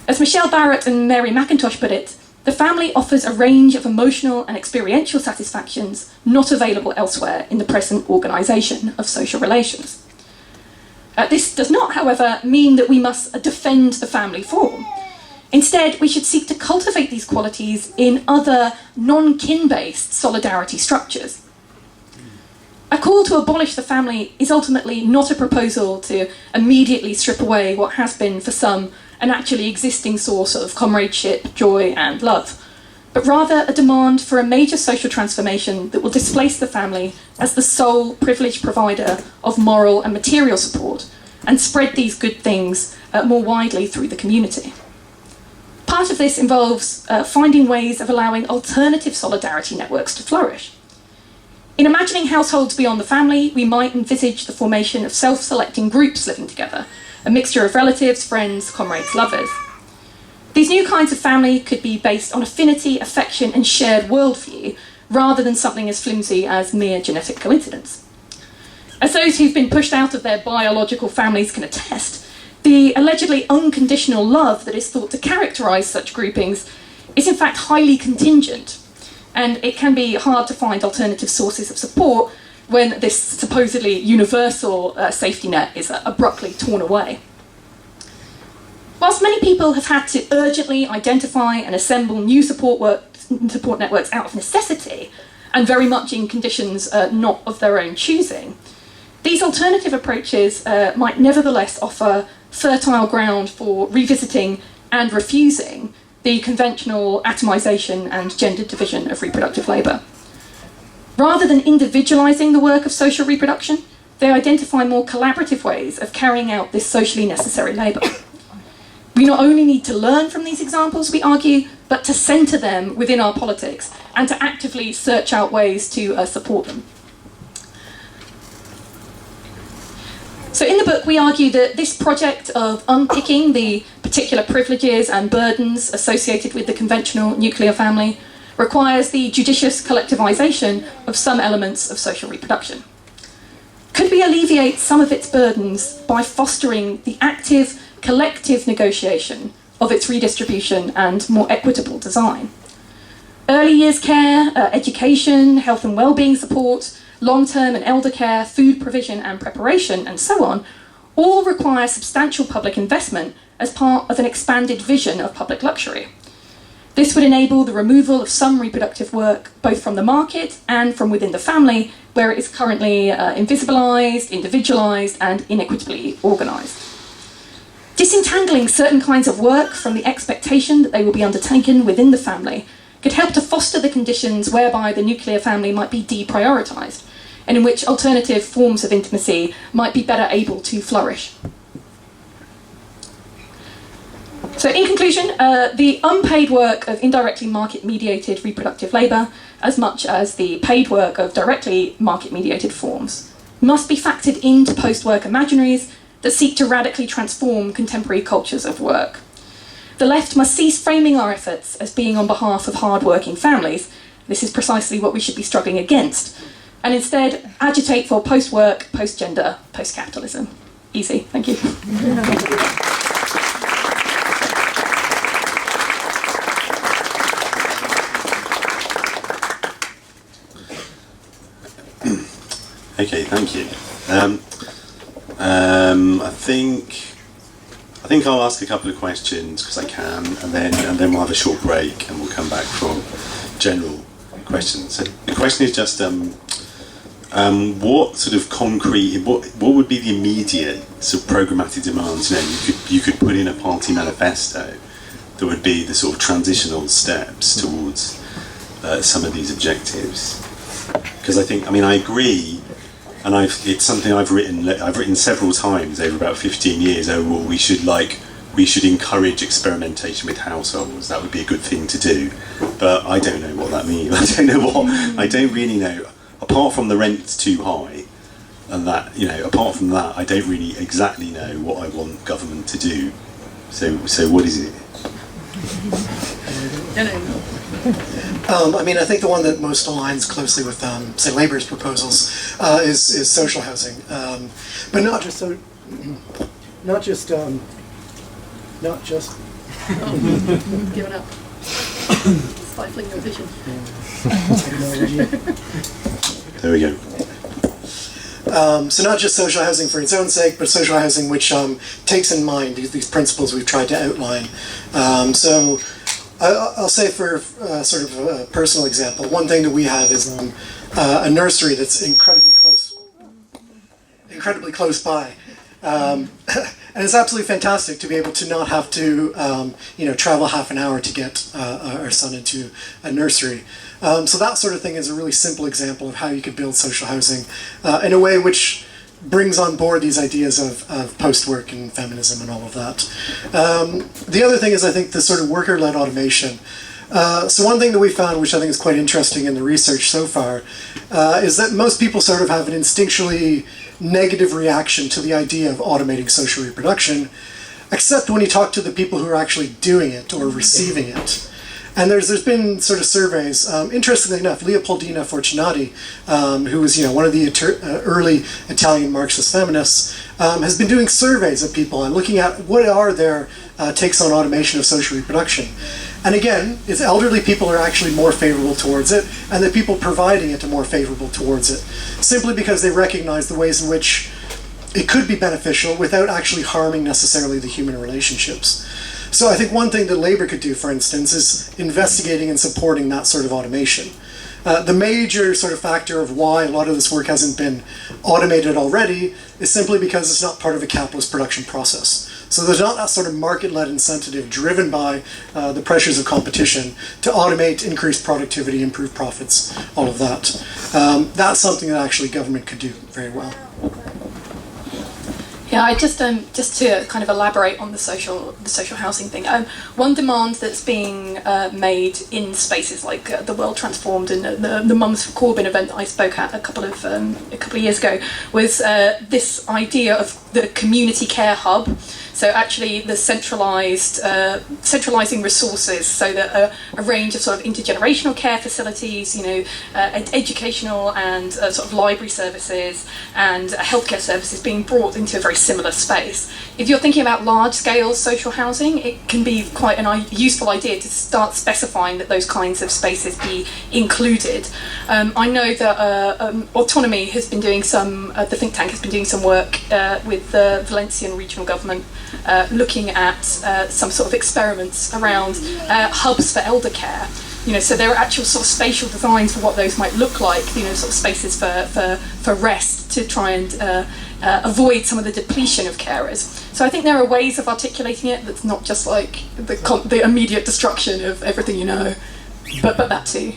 S6: As Michelle Barrett and Mary McIntosh put it, the family offers a range of emotional and experiential satisfactions not available elsewhere in the present organisation of social relations. This does not, however, mean that we must defend the family form. Instead, we should seek to cultivate these qualities in other non-kin-based solidarity structures. A call to abolish the family is ultimately not a proposal to immediately strip away what has been, for some, an actually existing source of comradeship, joy and love, but rather a demand for a major social transformation that will displace the family as the sole privileged provider of moral and material support and spread these good things more widely through the community. Part of this involves finding ways of allowing alternative solidarity networks to flourish. In imagining households beyond the family, we might envisage the formation of self-selecting groups living together, a mixture of relatives, friends, comrades, lovers. These new kinds of family could be based on affinity, affection and shared worldview, rather than something as flimsy as mere genetic coincidence. As those who've been pushed out of their biological families can attest, the allegedly unconditional love that is thought to characterise such groupings is in fact highly contingent, and it can be hard to find alternative sources of support when this supposedly universal safety net is abruptly torn away. Whilst many people have had to urgently identify and assemble new support networks out of necessity, and very much in conditions not of their own choosing, these alternative approaches might nevertheless offer fertile ground for revisiting and refusing the conventional atomisation and gendered division of reproductive labour. Rather than individualising the work of social reproduction, they identify more collaborative ways of carrying out this socially necessary labour. We not only need to learn from these examples, we argue, but to centre them within our politics and to actively search out ways to support them. So in the book, we argue that this project of unpicking the particular privileges and burdens associated with the conventional nuclear family requires the judicious collectivisation of some elements of social reproduction. Could we alleviate some of its burdens by fostering the active, collective negotiation of its redistribution and more equitable design? Early years care, education, health and well-being support, long-term and elder care, food provision and preparation, and so on, all require substantial public investment as part of an expanded vision of public luxury. This would enable the removal of some reproductive work, both from the market and from within the family, where it is currently invisibilised, individualised, and inequitably organised. Disentangling certain kinds of work from the expectation that they will be undertaken within the family could help to foster the conditions whereby the nuclear family might be deprioritised, and in which alternative forms of intimacy might be better able to flourish. So in conclusion, the unpaid work of indirectly market-mediated reproductive labour, as much as the paid work of directly market-mediated forms, must be factored into post-work imaginaries that seek to radically transform contemporary cultures of work. The left must cease framing our efforts as being on behalf of hard-working families. This is precisely what we should be struggling against, and instead agitate for post-work, post-gender, post-capitalism. Easy, thank you.
S1: Okay, thank you. I think I'll ask a couple of questions because I can, and then we'll have a short break and we'll come back for general questions. So the question is just what sort of concrete, what would be the immediate sort of programmatic demands? You could put in a party manifesto that would be the sort of transitional steps towards some of these objectives. Because I agree. And it's something I've written several times over about 15 years. Oh, well, we should encourage experimentation with households. That would be a good thing to do. But I don't know what that means. I don't really know. Apart from the rent's too high, and that, apart from that, I don't really exactly know what I want government to do. So what is it?
S5: I think the one that most aligns closely with, say, Labour's proposals is social housing, but not just so, not just.
S2: Give it up. Stifling your vision.
S1: There we go.
S5: So not just social housing for its own sake, but social housing which takes in mind these principles we've tried to outline. So I'll say for sort of a personal example, one thing that we have is a nursery that's incredibly close by. And it's absolutely fantastic to be able to not have to, travel half an hour to get our son into a nursery. So that sort of thing is a really simple example of how you could build social housing in a way which brings on board these ideas of post-work and feminism and all of that. The other thing is, I think, the sort of worker-led automation. So one thing that we found, which I think is quite interesting in the research so far, is that most people sort of have an instinctually negative reaction to the idea of automating social reproduction, except when you talk to the people who are actually doing it or receiving it. And there's been sort of surveys. Interestingly enough, Leopoldina Fortunati, who was one of the early Italian Marxist feminists, has been doing surveys of people and looking at what are their takes on automation of social reproduction. And again, it's elderly people are actually more favorable towards it, and the people providing it are more favorable towards it, simply because they recognize the ways in which it could be beneficial without actually harming necessarily the human relationships. So I think one thing that Labour could do, for instance, is investigating and supporting that sort of automation. The major sort of factor of why a lot of this work hasn't been automated already is simply because it's not part of a capitalist production process. So there's not that sort of market-led incentive driven by the pressures of competition to automate, increase productivity, improve profits, all of that. That's something that actually government could do very well.
S6: Yeah, I just to kind of elaborate on the social housing thing. One demand that's being made in spaces like the World Transformed and the Mums for Corbyn event that I spoke at a couple of years ago was this idea of the community care hub. So actually, the centralising resources, so that a range of sort of intergenerational care facilities, educational and sort of library services and healthcare services being brought into a very similar space. If you're thinking about large-scale social housing, it can be quite a useful idea to start specifying that those kinds of spaces be included. I know that Autonomy has been doing the think tank has been doing some work with the Valencian regional government, looking at some sort of experiments around hubs for elder care. So there are actual sort of spatial designs for what those might look like. Sort of spaces for rest to try and avoid some of the depletion of carers. So I think there are ways of articulating it that's not just like the immediate destruction of everything but that too.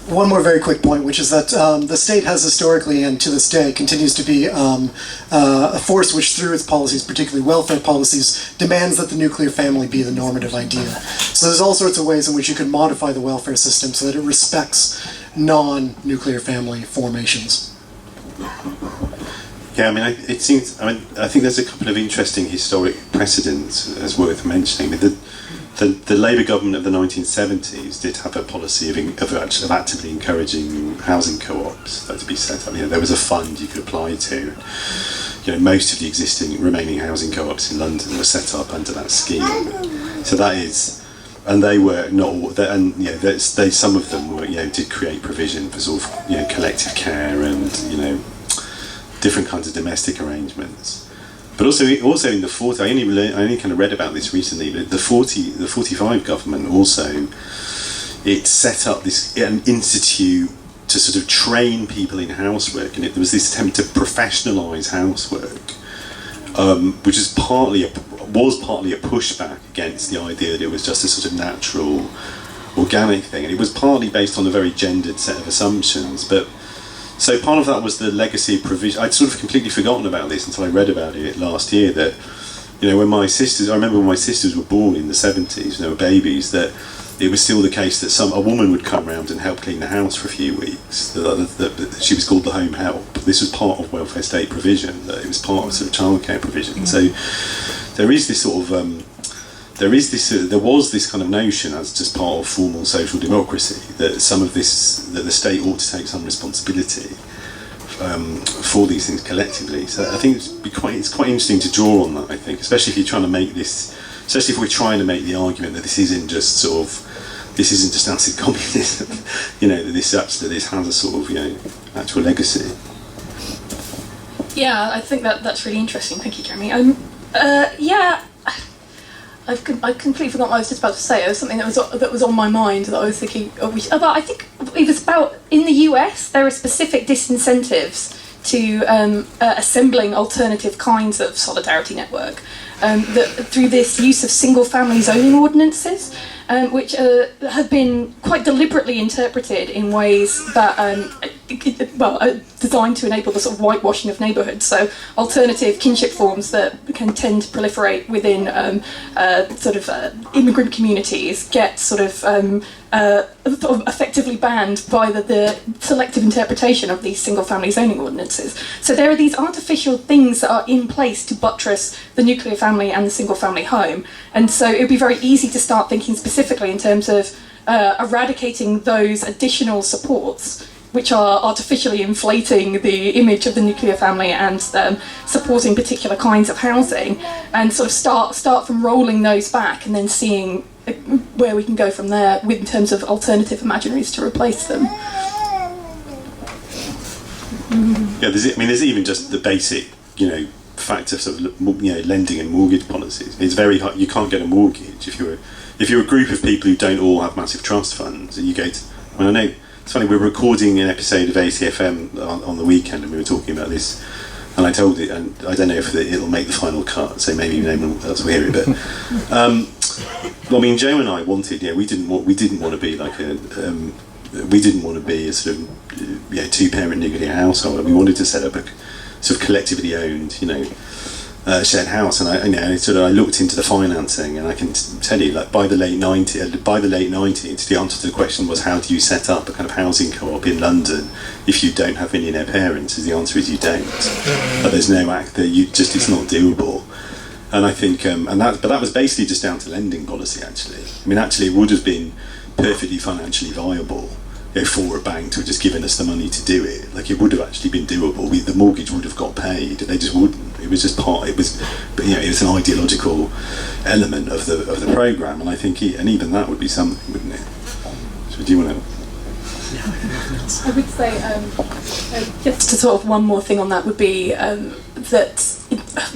S5: One more very quick point, which is that the state has historically and to this day continues to be a force which, through its policies, particularly welfare policies, demands that the nuclear family be the normative idea. So there's all sorts of ways in which you can modify the welfare system so that it respects non-nuclear family formations.
S1: Yeah, I think there's a couple of interesting historic precedents as worth mentioning. The Labour government of the 1970s did have a policy of actively encouraging housing co-ops to be set up. There was a fund you could apply to. Most of the existing remaining housing co-ops in London were set up under that scheme. So that is, and they were not all. Some of them were, did create provision for sort of, collective care and different kinds of domestic arrangements. But also in the 40s, I only kind of read about this recently. But the 45 government also, it set up an institute to sort of train people in housework, and there was this attempt to professionalise housework, which was partly a pushback against the idea that it was just a sort of natural, organic thing, and it was partly based on a very gendered set of assumptions, but. So part of that was the legacy of provision. I'd sort of completely forgotten about this until I read about it last year, that, I remember when my sisters were born in the 70s, they were babies, that it was still the case that a woman would come round and help clean the house for a few weeks. She was called the home help. This was part of welfare state provision, that it was part of sort of childcare provision. So there is this sort of, there was this kind of notion, as just part of formal social democracy, that that the state ought to take some responsibility for these things collectively. So I think it's quite interesting to draw on that. I think, especially if we're trying to make the argument that this isn't just acid communism, that this has a sort of actual legacy.
S6: Yeah, I think that's really interesting. Thank you, Jeremy. I completely forgot what I was just about to say. It was something that was on my mind that I was thinking about. I think it was about, in the US, there are specific disincentives to assembling alternative kinds of solidarity network. That through this use of single-family zoning ordinances, which have been quite deliberately interpreted in ways that designed to enable the sort of whitewashing of neighbourhoods. So alternative kinship forms that can tend to proliferate within immigrant communities get sort of effectively banned by the selective interpretation of these single-family zoning ordinances. So there are these artificial things that are in place to buttress the nuclear family and the single-family home. And so it would be very easy to start thinking specifically in terms of eradicating those additional supports, which are artificially inflating the image of the nuclear family and supporting particular kinds of housing, and sort of start from rolling those back and then seeing where we can go from there in terms of alternative imaginaries to replace them.
S1: Yeah, there's even just the basic, fact of sort of, lending and mortgage policies. It's very hard. You can't get a mortgage if you're a group of people who don't all have massive trust funds. And you go to, I know. It's funny, we were recording an episode of ACFM on the weekend, and we were talking about this, and I told it, and I don't know if it'll make the final cut, so maybe no one else will hear it, but Joe and I wanted, we didn't want to be like we didn't want to be a sort of two-parent nuclear household. We wanted to set up sort of collectively owned, shared house. And I looked into the financing, and I can tell you, like by the late 90s, the answer to the question was, how do you set up a kind of housing co-op in London if you don't have millionaire parents? The answer is you don't. But there's no act that it's not doable. And I think, but that was basically just down to lending policy. Actually, I mean, it would have been perfectly financially viable for a bank to have just given us the money to do it. Like, it would have actually been doable. The mortgage would have got paid. They just wouldn't. It was just it was an ideological element of the program. And I think, and even that would be something, wouldn't it? So, do you want to?
S6: I would say, just to sort of one more thing on that would be that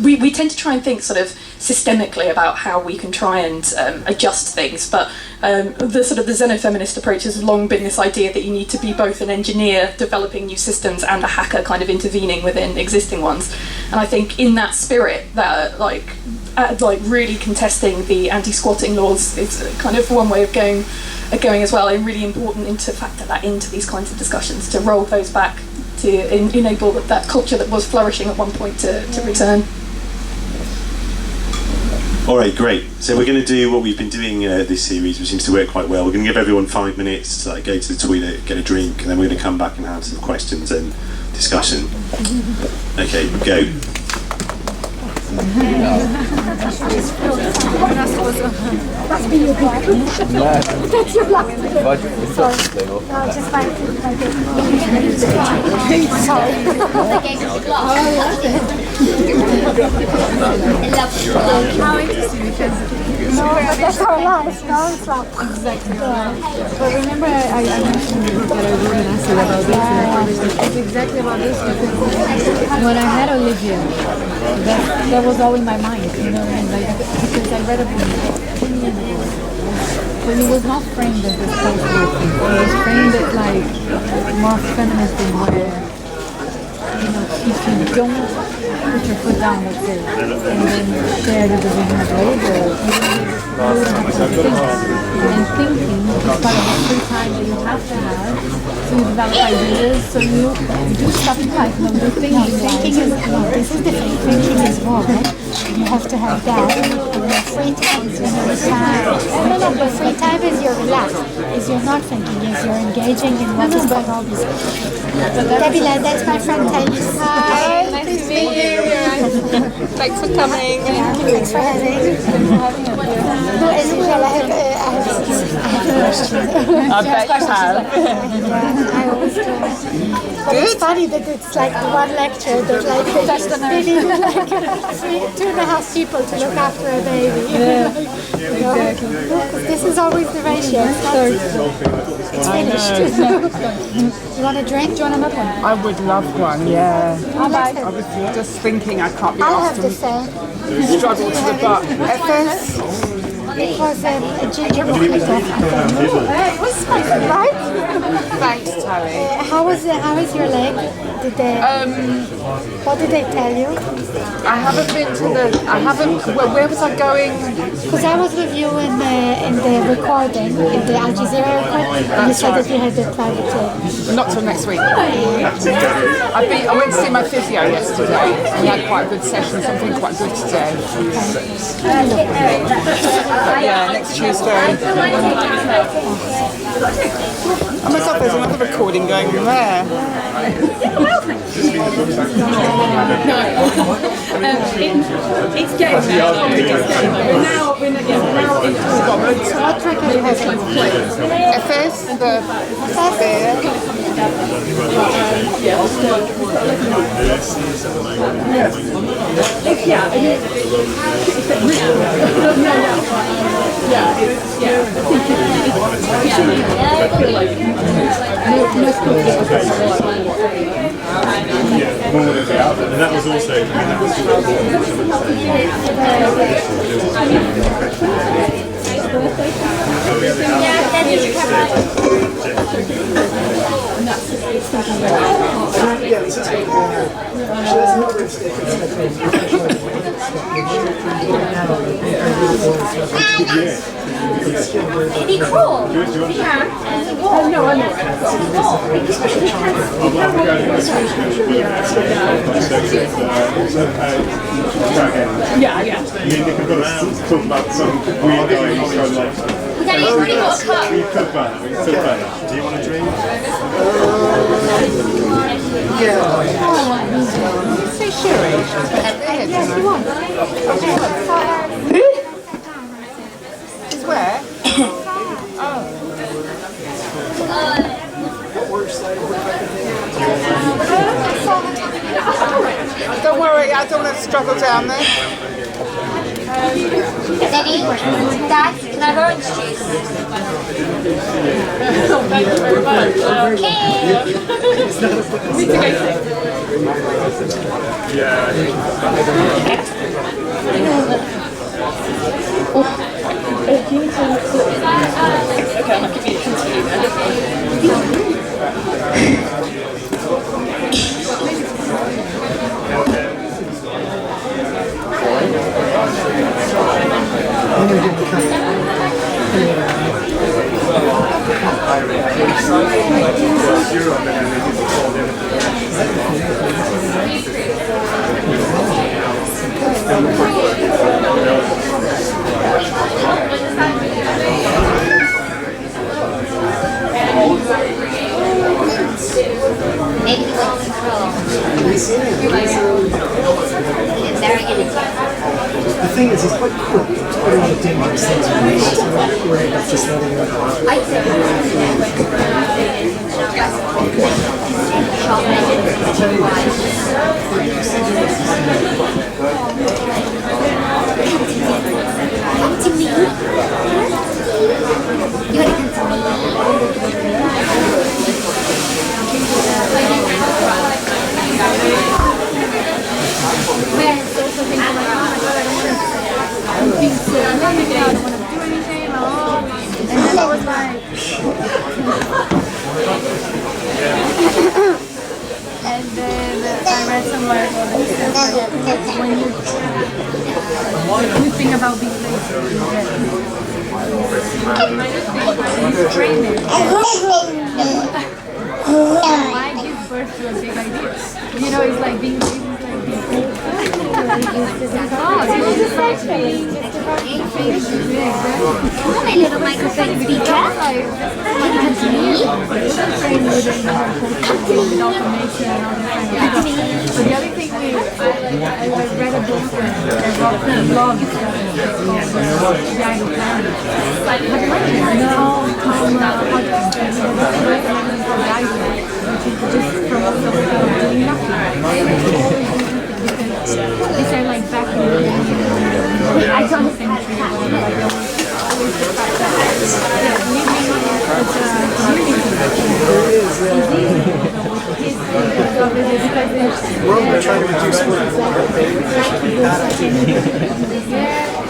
S6: we tend to try and think sort of systemically about how we can try and adjust things, but the sort of the xenofeminist approach has long been this idea that you need to be both an engineer developing new systems and a hacker kind of intervening within existing ones. And I think in that spirit, that like really contesting the anti-squatting laws is kind of one way of going as well, and really important to factor that into these kinds of discussions, to roll those back, to enable that culture that was flourishing at one point to return.
S1: All right, great. So we're going to do what we've been doing this series, which seems to work quite well. We're going to give everyone 5 minutes to go to the toilet, get a drink, and then we're going to come back and have some questions and discussion. Okay, go.
S3: That's your block. Sorry. No, just my sorry. How interesting, because that's our life, no? It's like exactly. But remember, I mentioned that I wrote an essay about this. It's exactly about this, because when I had Olivia, that was all in my mind, and because I read a book 10 years ago, but it was not framed as this cultural thing. It was framed as like more feminism, where if you don't put your foot down, let's say, and then share the division of labor, you don't have to think. And thinking is part of the free time that you have to have to develop ideas, so you do stuff in life. No, thinking is this is different. Thinking is wrong. You have to have that. And free time is your time. No, but free time is you're relaxed. Is you're not thinking. Is you're engaging in what is going on. Debbie, that's my friend Taylor. Hi, nice to meet you. Thanks for coming. Thanks for having. No, as usual, I have a question.
S2: I bet you have.
S3: Yeah, I always do. But it's funny that it's like one lecture that they need like 2.5 people to look after a baby. Yeah. Because this is always the ratio. It's finished. You want a drink? Do you want another one?
S2: I would love one, yeah. I was just thinking I can't be
S3: I'll
S2: asked
S3: have the same.
S2: struggle to the butt.
S3: At first, it was a ginger mojito. Right?
S2: Thanks, Tally.
S3: How is your leg? What did they tell you?
S2: I haven't been to where was I going?
S3: Because I was with you in the recording, in the Al Jazeera recording, and you said that you had the private
S2: Not till next week. I went to see my physio yesterday. We had quite a good session, something quite good today. Yeah, next Tuesday. Oh my God, there's another recording going on there.
S6: It's getting there. We're now
S3: What trick are you having?
S2: FS, the
S1: And that was also,
S3: Can he crawl? Yeah. No, I know.
S2: Yeah, yeah.
S1: Talk about some weird guy who's so like.
S3: Daddy, you've already got a cup.
S1: We could ban it. Do you want a drink?
S2: Say Sherry.
S3: Yes, you want.
S2: Is where? Don't worry, I don't want to struggle down there.
S3: Daddy, Dad, can I have orange juice?
S2: Thank you very much. Okay, I'm not giving you
S3: Maybe he wants control. Very good.
S5: The thing is, he's quite quick to put in the dangerous things with me, so we're just letting him go.
S3: I think come to me. You gotta come to me. Whereas also thinking like, oh my god, I don't want to be so I don't want to do anything at all. And then I was like, and then I read somewhere when you think about being lazy, you train it. Why give birth to a big idea? You know, it's like being lazy. Oh, it's just like being come on, my little microphone speaker. Come to me. So the other thing I read a book that Rob loved called The Idle Planet. Have you read it? No, which is just from doing nothing. These are like back in the day. I don't think it's really well, like there was always the fact that living is a community.
S5: We're trying to reduce work.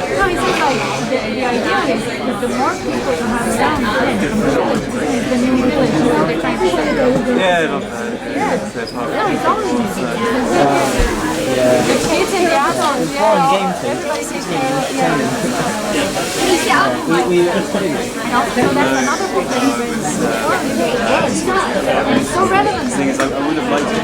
S3: No, it's just like the idea is that the more people you have around the new village, you know, they're trying to say.
S7: Yeah,
S3: No, it's always the kids and the adults, everybody takes care of so that's another book that he read. It's so relevant.
S7: the thing is, I would have liked to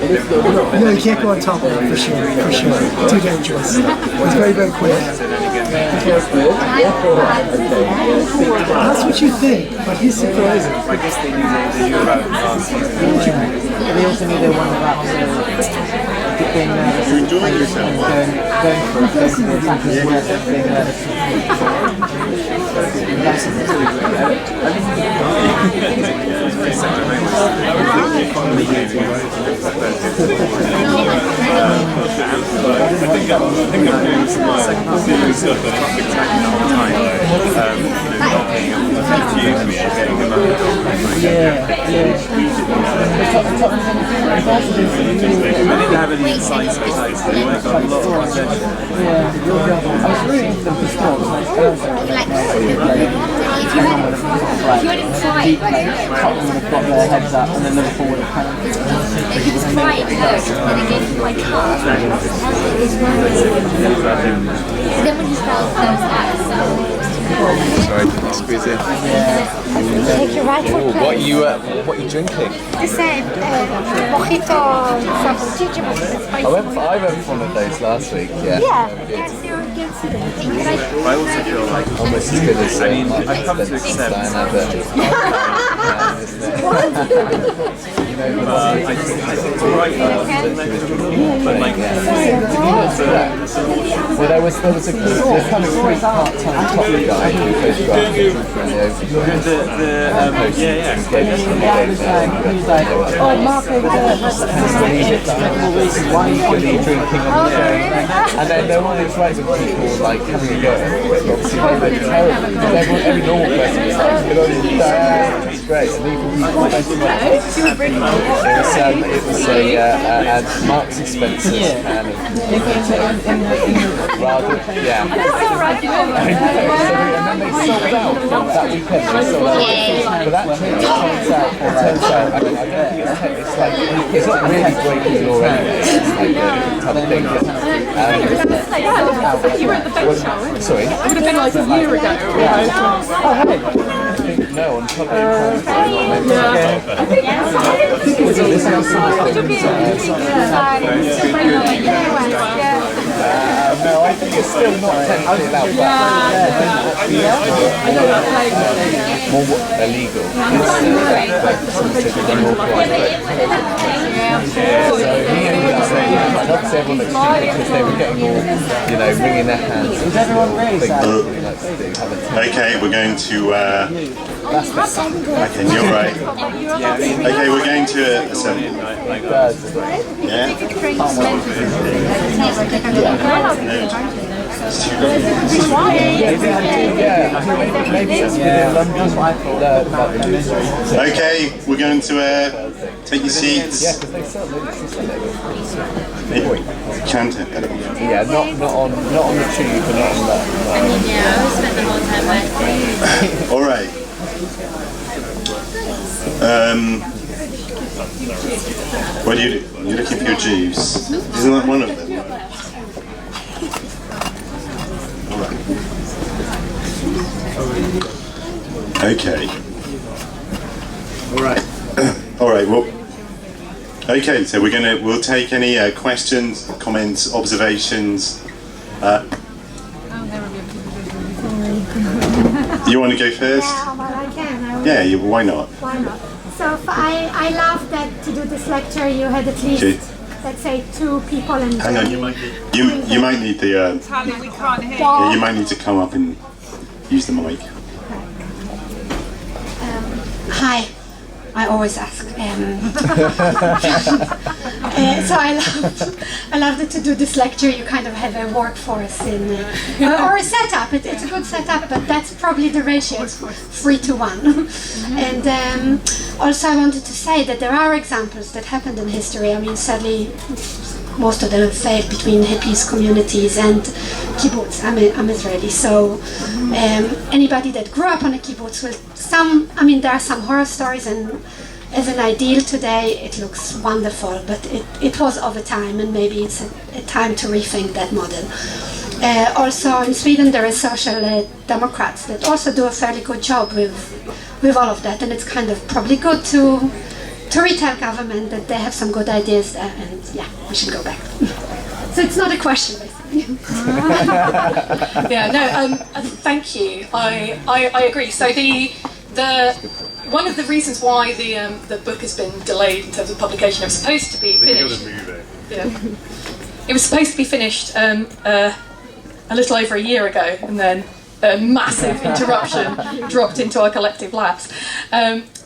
S5: No, you can't go on top of it, for sure, for sure. Too dangerous. It's very, very quick. That's what you think, but he's surprising.
S7: I guess they knew about it last year.
S8: They also knew they wanted about being nervous.
S1: You're enjoying yourself.
S8: Going for it, going for the attack as well as being nervous.
S7: Have any insights? They got a lot of content.
S8: Yeah, I was rooting for them to stop.
S3: If you hadn't cried,
S8: Tottenham would have got their heads up and then Liverpool would have kind of...
S3: he was crying first, and then he gave me my card. Then when he felt those acts,
S4: Sorry, didn't squeeze in.
S3: take your rightful place.
S4: What are you drinking?
S3: The same, mojito, sapochichi,
S4: I went for one of those last week. Yeah.
S3: Yeah, yes, you can see them.
S7: I also feel like
S4: Almost as good as
S7: I've come to accept. It's alright. But like,
S4: Well, there was a kind of great part-time Tottenham guy who photographed it from the overview.
S8: He was like, oh, Mark over there.
S4: Why are you drinking on the show? And then there were all these loads of people like having a go. Obviously, they were terrible because every normal person was like, it was great. And even it was a Marks and Spencer's kind of rather, yeah. And then they sold out that weekend. They sold out. But that turns out, I mean, I don't think it's like, it's not really breaking law anyway. It's like the type of thing that,
S2: You were at the boat show.
S4: sorry?
S2: It would have been like a year ago.
S4: I think no, on top of no, I think it's still not technically allowed, but more illegal. It's so he ended up saying, obviously everyone looks stupid because they were getting all, wringing their hands.
S8: Is everyone raised
S1: Okay, we're going to. Okay, you're right. Okay, we're going to assemble. Yeah. Okay, we're going to take your seats. Chant it.
S4: Yeah, not on the tube, but not on that.
S3: Yeah, I spent the whole time like
S1: All right. What are you doing? You're looking for your juice. Isn't that one of them? All right. Okay. All right. All right. Well. Okay. So we'll take any questions, comments, observations. You want to go first?
S3: yeah, well, I can.
S1: Yeah. Why not?
S3: Why not? So I love that to do this lecture you had at least,
S1: Okay.
S3: let's say, 2 people and
S1: Hang on. You might need the.
S2: Tally, we can't hear.
S1: Yeah, you might need to come up and use the mic.
S3: Hi. I always ask. So I love that to do this lecture. You kind of have a workforce or a setup. It's a good setup, but that's probably the ratio. It's 3 to 1. And also, I wanted to say that there are examples that happened in history. I mean, sadly, most of them have failed between hippies communities and kibbutz. I'm Israeli, so anybody that grew up on a kibbutz will. There are some horror stories, and as an ideal today, it looks wonderful, but it was over time, and maybe it's a time to rethink that model. Also, in Sweden, there are social democrats that also do a fairly good job with all of that, and it's kind of probably good to to retell government that they have some good ideas there, and yeah, we should go back. So it's not a question, basically.
S6: Yeah, no, thank you. I agree. So the one of the reasons why the book has been delayed in terms of publication, it was supposed to be finished. Yeah, it was supposed to be finished a little over a year ago, and then a massive interruption dropped into our collective laps.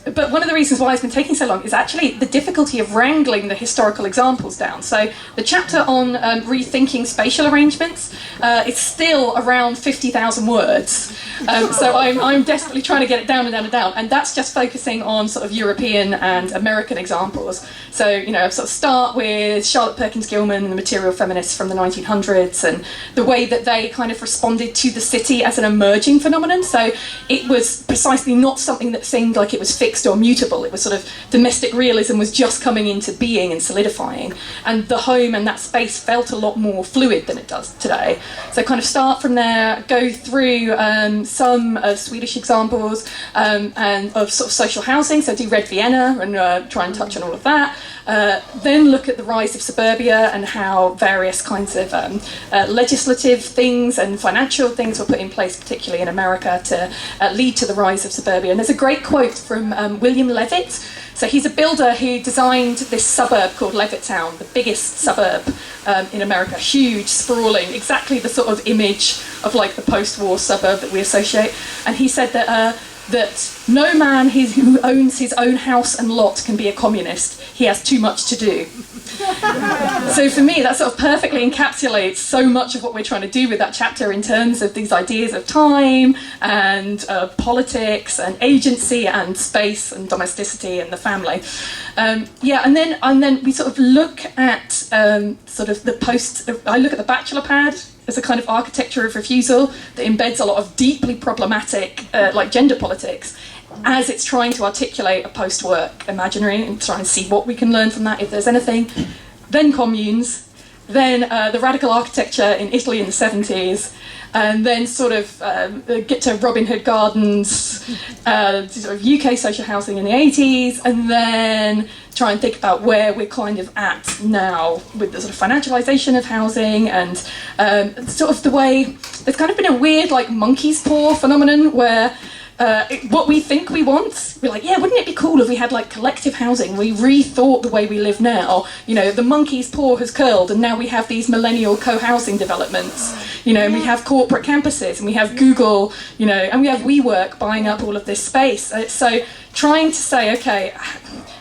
S6: But one of the reasons why it's been taking so long is actually the difficulty of wrangling the historical examples down. So the chapter on rethinking spatial arrangements is still around 50,000 words. So I'm desperately trying to get it down and down and down. And that's just focusing on sort of European and American examples. So, you know, sort of start with Charlotte Perkins Gilman and the material feminists from the 1900s and the way that they kind of responded to the city as an emerging phenomenon. So it was precisely not something that seemed like it was fixed or mutable. It was sort of domestic realism was just coming into being and solidifying, and the home and that space felt a lot more fluid than it does today. So kind of start from there, go through some Swedish examples and of sort of social housing, so do Red Vienna and try and touch on all of that. Then look at the rise of suburbia and how various kinds of legislative things and financial things were put in place, particularly in America, to lead to the rise of suburbia. And there's a great quote from William Levitt. So he's a builder who designed this suburb called Levittown, the biggest suburb in America, huge, sprawling, exactly the sort of image of like the post-war suburb that we associate. And he said that no man who owns his own house and lot can be a communist. He has too much to do. So for me, that sort of perfectly encapsulates so much of what we're trying to do with that chapter in terms of these ideas of time and politics and agency and space and domesticity and the family. Yeah, and then we sort of look at sort of the I look at the bachelor pad as a kind of architecture of refusal that embeds a lot of deeply problematic like gender politics as it's trying to articulate a post-work imaginary and try and see what we can learn from that, if there's anything. Then communes, then the radical architecture in Italy in the 70s, and then sort of get to Robin Hood Gardens, sort of UK social housing in the 80s, and then try and think about where we're kind of at now with the sort of financialisation of housing and sort of the way there's kind of been a weird like monkey's paw phenomenon where what we think we want, we're like, yeah, wouldn't it be cool if we had like collective housing? We rethought the way we live now. You know, the monkey's paw has curled and now we have these millennial co-housing developments. You know, and we have corporate campuses and we have Google, you know, and we have WeWork buying up all of this space. So trying to say, okay,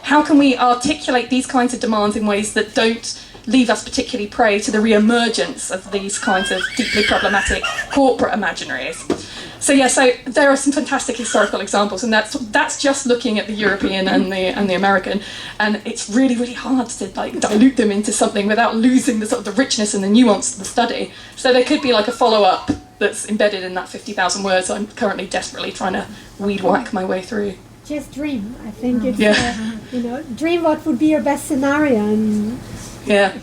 S6: how can we articulate these kinds of demands in ways that don't leave us particularly prey to the re-emergence of these kinds of deeply problematic corporate imaginaries? So yeah, so there are some fantastic historical examples, and that's just looking at the European and the American, and it's really, really hard to like dilute them into something without losing the sort of the richness and the nuance of the study. So there could be like a follow-up that's embedded in that 50,000 words I'm currently desperately trying to weed whack my way through.
S3: Just dream. I think it's you know, dream what would be your best scenario. And
S6: yeah.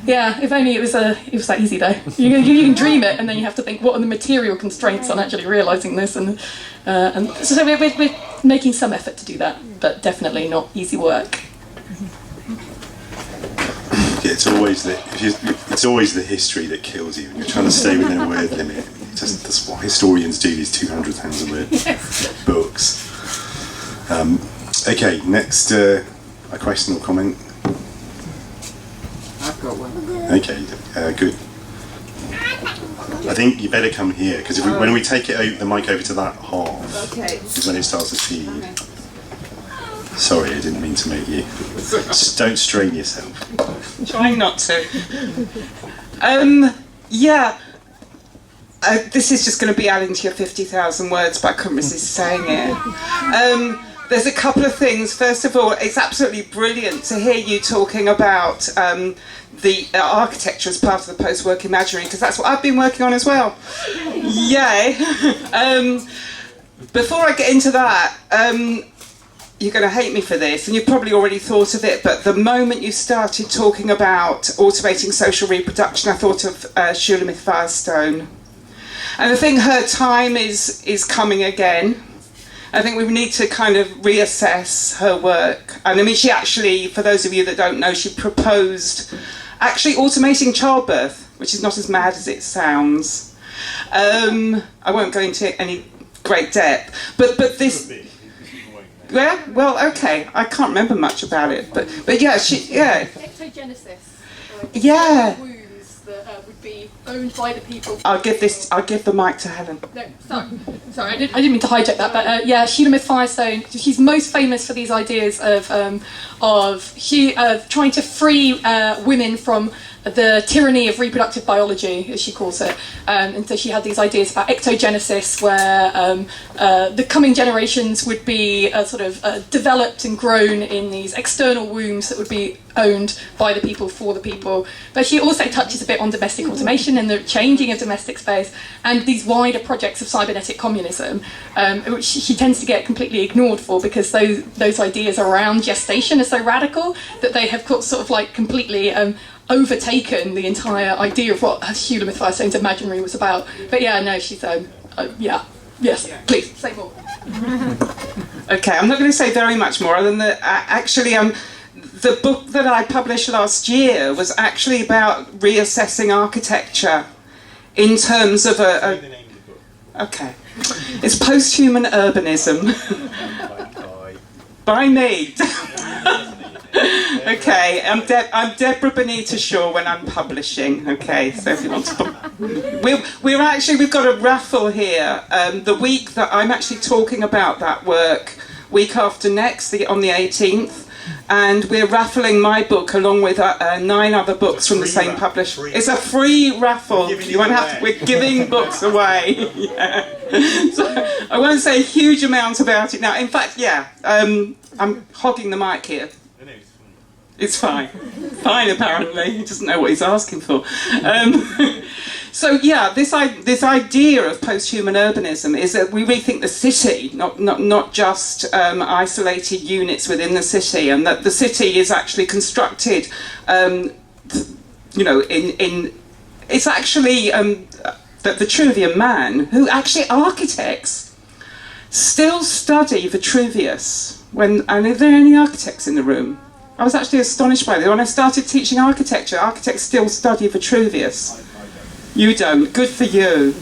S6: Yeah, if only it was that easy though. You can dream it, and then you have to think, what are the material constraints on actually realising this? And so we're making some effort to do that, but definitely not easy work.
S1: Yeah, it's always the history that kills you. You're trying to stay within a word limit. That's what historians do. These 200,000 word books. Okay, next a question or comment.
S8: I've got one.
S1: Okay, good. I think you better come here because when we take the mic over to that half, is when it starts to feed. Okay. Sorry, I didn't mean to make you. Just don't strain yourself.
S9: Trying not to. Yeah. This is just going to be adding to your 50,000 words, but I couldn't resist saying it. There's a couple of things. First of all, it's absolutely brilliant to hear you talking about the architecture as part of the post-work imaginary, because that's what I've been working on as well. Yay! Before I get into that, you're going to hate me for this, and you've probably already thought of it, but the moment you started talking about automating social reproduction, I thought of Shulamith Firestone. And I think her time is coming again. I think we need to kind of reassess her work. And I mean, she actually, for those of you that don't know, she proposed actually automating childbirth, which is not as mad as it sounds. I won't go into any great depth, but this. Yeah, well, okay. I can't remember much about it, but yeah,
S6: Ectogenesis.
S9: Yeah.
S6: Wombs that would be owned by the people.
S9: I'll give the mic to Helen.
S6: No, sorry, I didn't mean to hijack that, but yeah, Sheila Myth Firestone. She's most famous for these ideas of trying to free women from the tyranny of reproductive biology, as she calls it. And so she had these ideas about ectogenesis, where the coming generations would be developed and grown in these external wombs that would be owned by the people for the people. But she also touches a bit on domestic automation and the changing of domestic space and these wider projects of cybernetic communism, which she tends to get completely ignored for, because those ideas around gestation are so radical that they have completely overtaken the entire idea of what Sheila Myth Firestone's imaginary was about. But yeah, no, she's yes, please say more.
S9: Okay, I'm not going to say very much more other than that. Actually, the book that I published last year was actually about reassessing architecture in terms of Okay, it's post-human urbanism. By me. Okay, I'm Deborah Benita Shaw when I'm publishing. Okay, so if you want to, we've got a raffle here. The week that I'm actually talking about that work, week after next, on the 18th, and we're raffling my book along with 9 other books from the same publisher. It's a free raffle. You won't have to. We're giving books away. Yeah. So I won't say a huge amount about it now. In fact, yeah, I'm hogging the mic here. It's fine. Fine, apparently. He doesn't know what he's asking for. So yeah, this idea of post-human urbanism is that we rethink the city, not just isolated units within the city, and that the city is actually constructed, it's actually the Vitruvian man, who actually architects still study Vitruvius. And are there any architects in the room? I was actually astonished by that. When I started teaching architecture, architects still study Vitruvius. You don't. Good for you.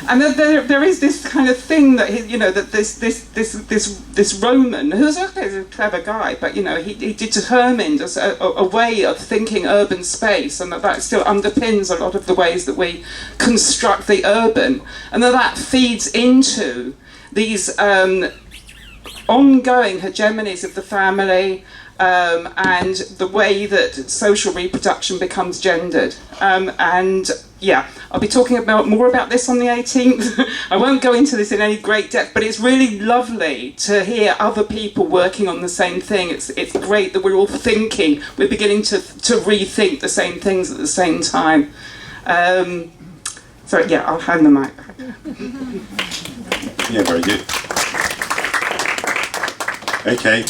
S9: And there is this kind of thing that that this Roman, who's a clever guy, but he determined as a way of thinking urban space, and that still underpins a lot of the ways that we construct the urban, and that feeds into these ongoing hegemonies of the family. And the way that social reproduction becomes gendered. And yeah, I'll be talking more about this on the 18th. I won't go into this in any great depth, but it's really lovely to hear other people working on the same thing. It's great that we're all thinking, we're beginning to rethink the same things at the same time. So yeah, I'll hand the mic back.
S1: Yeah, very good. Okay.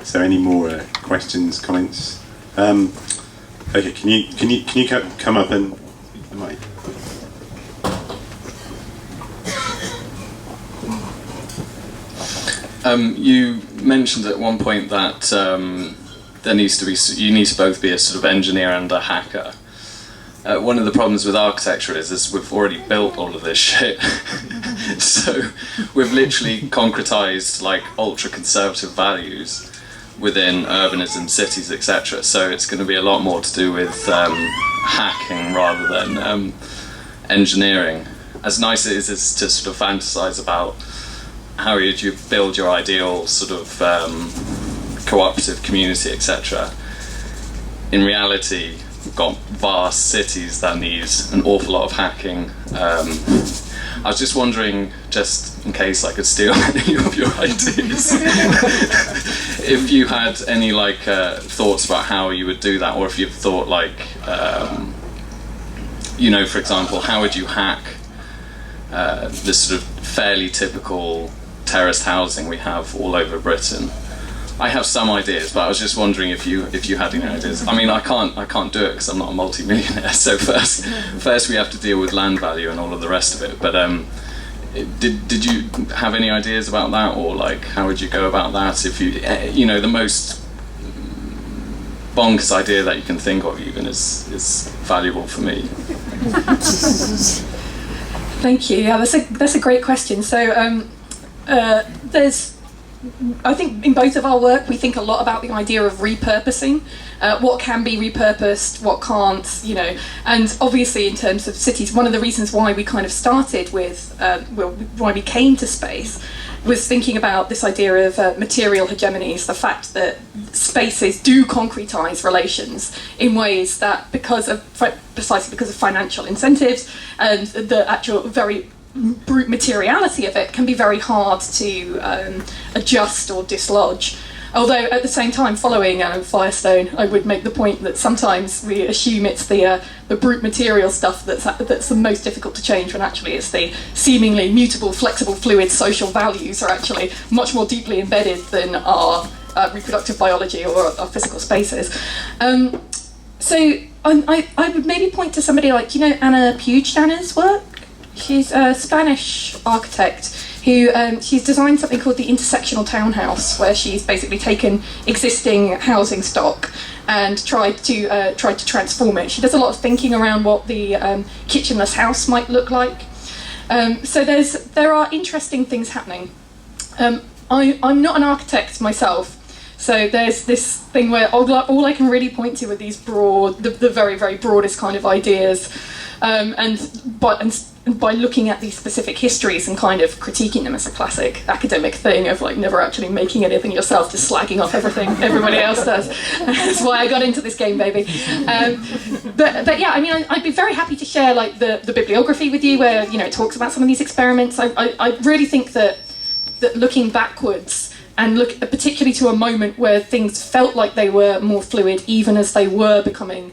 S1: So any more questions, comments? Okay, can you come up and mic?
S10: You mentioned at one point that you need to both be a sort of engineer and a hacker. One of the problems with architecture is we've already built all of this shit. So we've literally concretized ultra conservative values within urbanism, cities, etc. So it's going to be a lot more to do with hacking rather than engineering. As nice as it is to sort of fantasize about how you build your ideal sort of cooperative community, etc. In reality, we've got vast cities that need an awful lot of hacking. I was just wondering, just in case I could steal any of your ideas, if you had any thoughts about how you would do that, or if you've thought for example, how would you hack this sort of fairly typical terraced housing we have all over Britain? I have some ideas, but I was just wondering if you had any ideas. I mean, I can't do it because I'm not a multi-millionaire. So first we have to deal with land value and all of the rest of it. But did you have any ideas about that, or like how would you go about that? If you know, the most bonkers idea that you can think of even is valuable for me.
S6: Thank you. Yeah, that's a great question. So I think in both of our work we think a lot about the idea of repurposing. What can be repurposed, what can't, you know. And obviously in terms of cities, one of the reasons why we kind of started with, why we came to space, was thinking about this idea of material hegemonies, the fact that spaces do concretize relations in ways that, precisely because of financial incentives and the actual very brute materiality of it, can be very hard to adjust or dislodge. Although at the same time, following Firestone, I would make the point that sometimes we assume it's the brute material stuff that's the most difficult to change, when actually it's the seemingly mutable, flexible, fluid social values are actually much more deeply embedded than our reproductive biology or our physical spaces. So I would maybe point to somebody like, you know, Ana Puigdana's work. She's a Spanish architect who she's designed something called the intersectional townhouse, where she's basically taken existing housing stock and tried to transform it. She does a lot of thinking around what the kitchenless house might look like. So there are interesting things happening. I'm not an architect myself, so there's this thing where all I can really point to are these broad, the very, very broadest kind of ideas, and by looking at these specific histories and kind of critiquing them as a classic academic thing of like never actually making anything yourself, just slagging off everything everybody else does. That's why I got into this game, baby. But yeah, I mean, I'd be very happy to share like the bibliography with you, where, you know, it talks about some of these experiments. I really think that looking backwards and look particularly to a moment where things felt like they were more fluid, even as they were becoming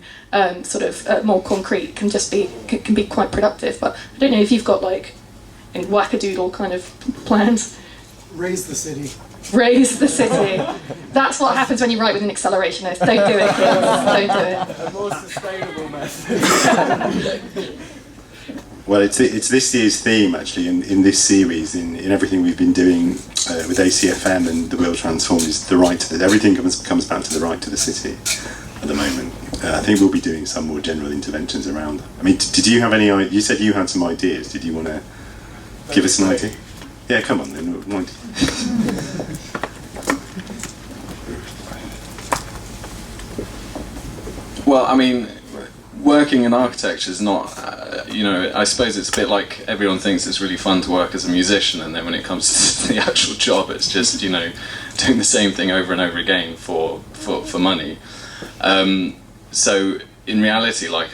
S6: more concrete, can be quite productive. But I don't know if you've got like any wackadoodle kind of plans.
S5: Raise the city.
S6: Raise the city. That's what happens when you write with an accelerationist. Don't do it, kids. Don't do it.
S7: A more sustainable method.
S1: Well, it's this year's theme actually in this series, in everything we've been doing with ACFM and the Will Transform, is the right to everything comes back to the right to the city at the moment. I think we'll be doing some more general interventions around that. I mean, did you have any? You said you had some ideas. Did you want to give us an idea? Yeah, come on then.
S10: Well, I mean, working in architecture is not, you know, I suppose it's a bit like everyone thinks it's really fun to work as a musician, and then when it comes to the actual job, it's just, you know, doing the same thing over and over again for money. So in reality, like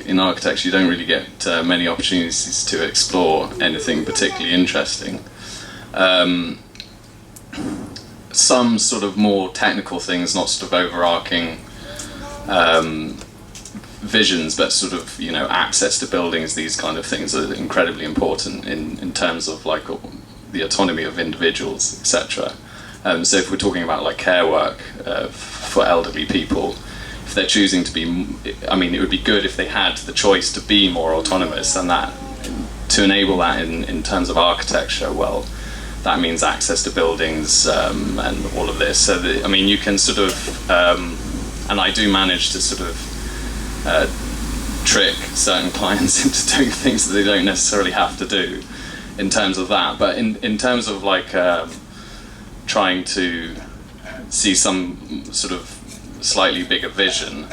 S10: in architecture, you don't really get many opportunities to explore anything particularly interesting. Some sort of more technical things, not sort of overarching visions, but sort of, you know, access to buildings, these kind of things are incredibly important in terms of like the autonomy of individuals, etc. So if we're talking about like care work for elderly people, if they're choosing to be, I mean, it would be good if they had the choice to be more autonomous, and that to enable that in terms of architecture, well, that means access to buildings and all of this. So I mean, you can sort of, and I do manage to sort of trick certain clients into doing things that they don't necessarily have to do in terms of that. But in terms of like trying to see some sort of slightly bigger vision,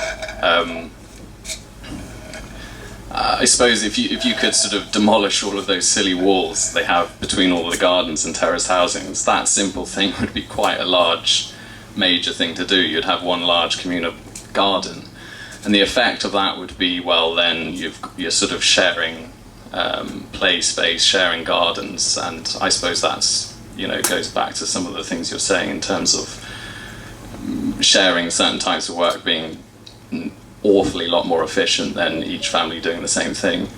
S10: I suppose if you could sort of demolish all of those silly walls they have between all the gardens and terraced housings, that simple thing would be quite a large, major thing to do. You'd have one large communal garden, and the effect of that would be, well, then you're sort of sharing play space, sharing gardens, and I suppose that's, you know, goes back to some of the things you're saying in terms of sharing certain types of work being awfully lot more efficient than each family doing the same thing.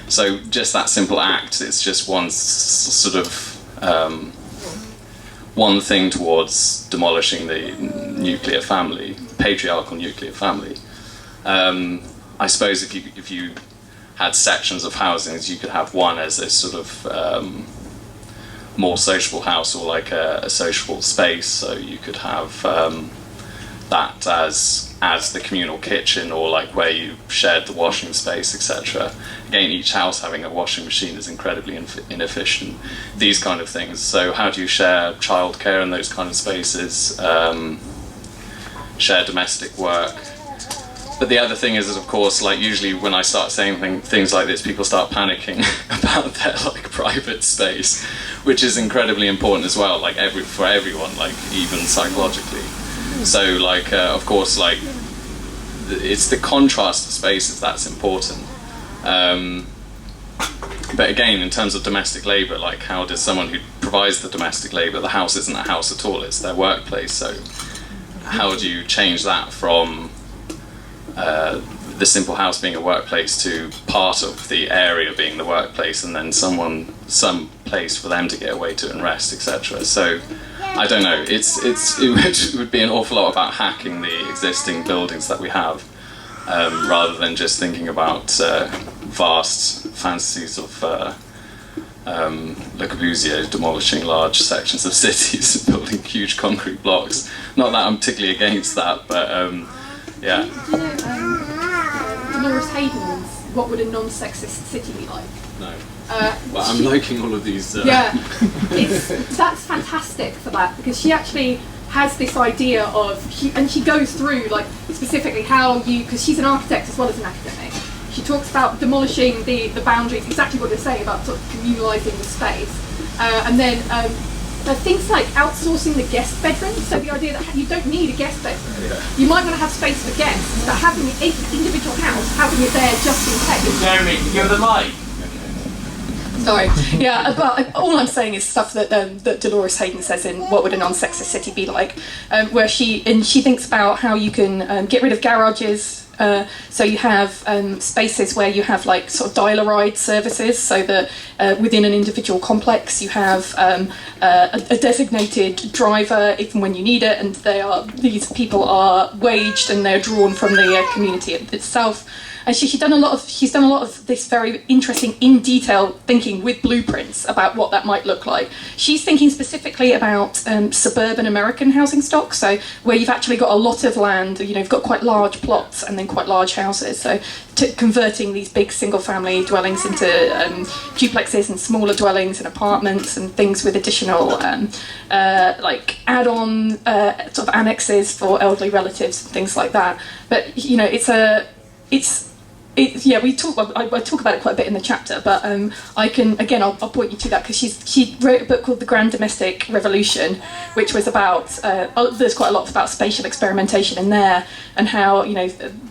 S10: So just that simple act, it's just one sort of one thing towards demolishing the nuclear family, patriarchal nuclear family. I suppose if you had sections of housings. You could have one as a sort of more sociable house, or like a sociable space. So you could have that as the communal kitchen, or like where you shared the washing space, etc. Again, each house having a washing machine is incredibly inefficient. These kind of things. So how do you share childcare in those kind of spaces? Share domestic work. But the other thing is of course, like usually when I start saying things like this, people start panicking about their like private space, which is incredibly important as well, like for everyone, like even psychologically. So like of course, like it's the contrast of spaces that's important. But again, in terms of domestic labour, like how does someone who provides the domestic labour, the house isn't a house at all, it's their workplace. So how do you change that from the simple house being a workplace to part of the area being the workplace, and then some place for them to get away to and rest, etc. So I don't know. It would be an awful lot about hacking the existing buildings that we have, rather than just thinking about vast fantasies of Le Corbusier demolishing large sections of cities, building huge concrete blocks. Not that I'm particularly against that, but yeah.
S6: Do you know Dolores Hayden's "What Would a Non-Sexist City Be Like"?
S10: No. Well, I'm liking all of these.
S6: Yeah, that's fantastic for that, because she actually has this idea of, and she goes through like specifically how because she's an architect as well as an academic. She talks about demolishing the boundaries, exactly what you're saying about sort of communalising the space, and then things like outsourcing the guest bedroom. So the idea that you don't need a guest bedroom, you might want to have space for guests, but having an individual house, having it there just in case.
S7: Jeremy, give the mic.
S6: Sorry. Yeah, but all I'm saying is stuff that that Dolores Hayden says in "What Would a Non-Sexist City Be Like," where she thinks about how you can get rid of garages. So you have spaces where you have like sort of dial-a-ride services, so that within an individual complex you have a designated driver if and when you need it, and these people are waged and they're drawn from the community itself. And she's done a lot of this very interesting in detail thinking with blueprints about what that might look like. She's thinking specifically about suburban American housing stock, so where you've actually got a lot of land, you've got quite large plots and then quite large houses. So converting these big single family dwellings into duplexes and smaller dwellings and apartments and things with additional like add-on sort of annexes for elderly relatives and things like that. But I talk about it quite a bit in the chapter, but I'll point you to that, because she wrote a book called The Grand Domestic Revolution, which was about there's quite a lot about spatial experimentation in there, and how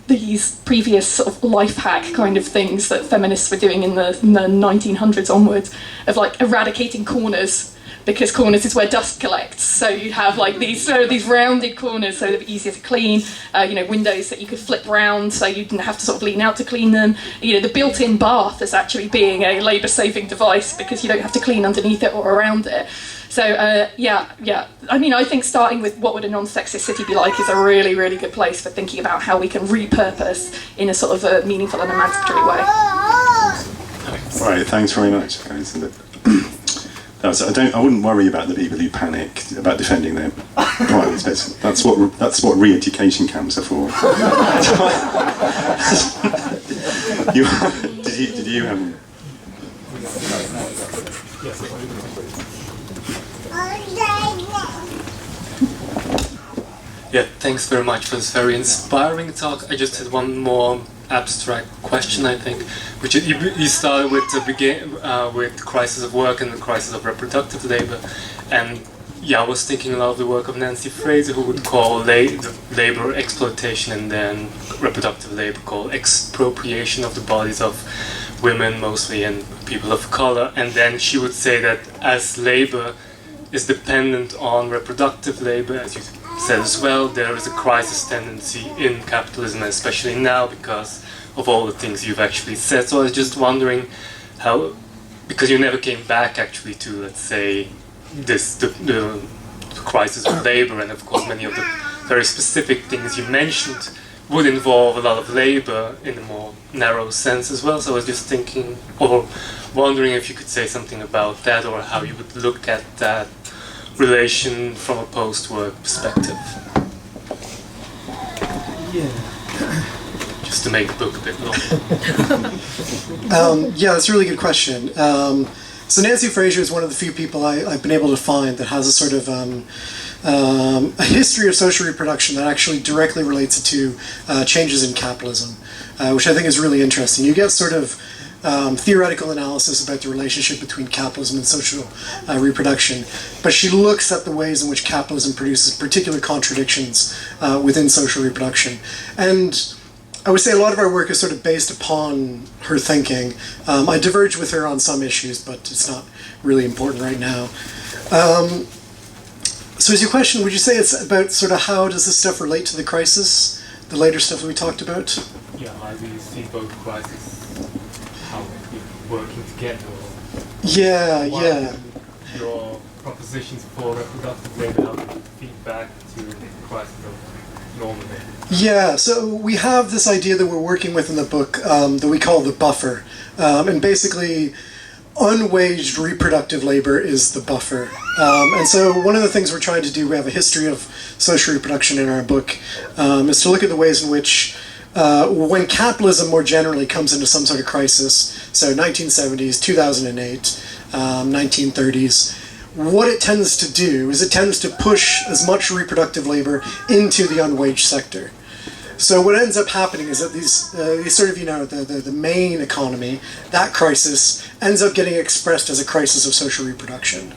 S6: these previous sort of life hack kind of things that feminists were doing in the 1900s onwards, of like eradicating corners, because corners is where dust collects. So you have like these rounded corners, so they're easier to clean. Windows that you could flip round, so you didn't have to sort of lean out to clean them. The built-in bath as actually being a labour-saving device, because you don't have to clean underneath it or around it. So I mean, I think starting with "What Would a Non-Sexist City Be Like" is a really, really good place for thinking about how we can repurpose in a sort of a meaningful and emancipatory way.
S1: All right, thanks very much, guys. I wouldn't worry about the people who panic about defending their private space. That's what re-education camps are for. Did you have?
S11: Yeah, thanks very much for this very inspiring talk. I just had one more abstract question, I think, which you started with with crisis of work and the crisis of reproductive labor, and I was thinking a lot of the work of Nancy Fraser, who would call labor exploitation, and then reproductive labor called expropriation of the bodies of women mostly and people of color, and then she would say that as labor is dependent on reproductive labor, as you said as well, there is a crisis tendency in capitalism, especially now because of all the things you've actually said. So I was just wondering how, because you never came back actually to, let's say, the crisis of labor, and of course many of the very specific things you mentioned would involve a lot of labor in a more narrow sense as well. So I was just thinking, or wondering if you could say something about that, or how you would look at that relation from a post-work perspective.
S5: Yeah.
S11: Just to make the book a bit longer.
S5: Yeah, that's a really good question. So Nancy Fraser is one of the few people I've been able to find that has a sort of a history of social reproduction that actually directly relates it to changes in capitalism, which I think is really interesting. You get sort of theoretical analysis about the relationship between capitalism and social reproduction, but she looks at the ways in which capitalism produces particular contradictions within social reproduction. And I would say a lot of our work is sort of based upon her thinking. I diverge with her on some issues, but it's not really important right now. So as your question, would you say it's about sort of how does this stuff relate to the crisis, the later stuff that we talked about?
S11: Yeah, how do you see both crises, how they're working together?
S5: Yeah.
S11: Your propositions for reproductive labor, how do you feed back to the crisis of normal labor?
S5: Yeah, so we have this idea that we're working with in the book that we call the buffer. And basically, unwaged reproductive labor is the buffer. And so one of the things we're trying to do, we have a history of social reproduction in our book, is to look at the ways in which when capitalism more generally comes into some sort of crisis, so 1970s, 2008, 1930s, what it tends to do is it tends to push as much reproductive labor into the unwaged sector. So what ends up happening is that these sort of, the main economy, that crisis, ends up getting expressed as a crisis of social reproduction.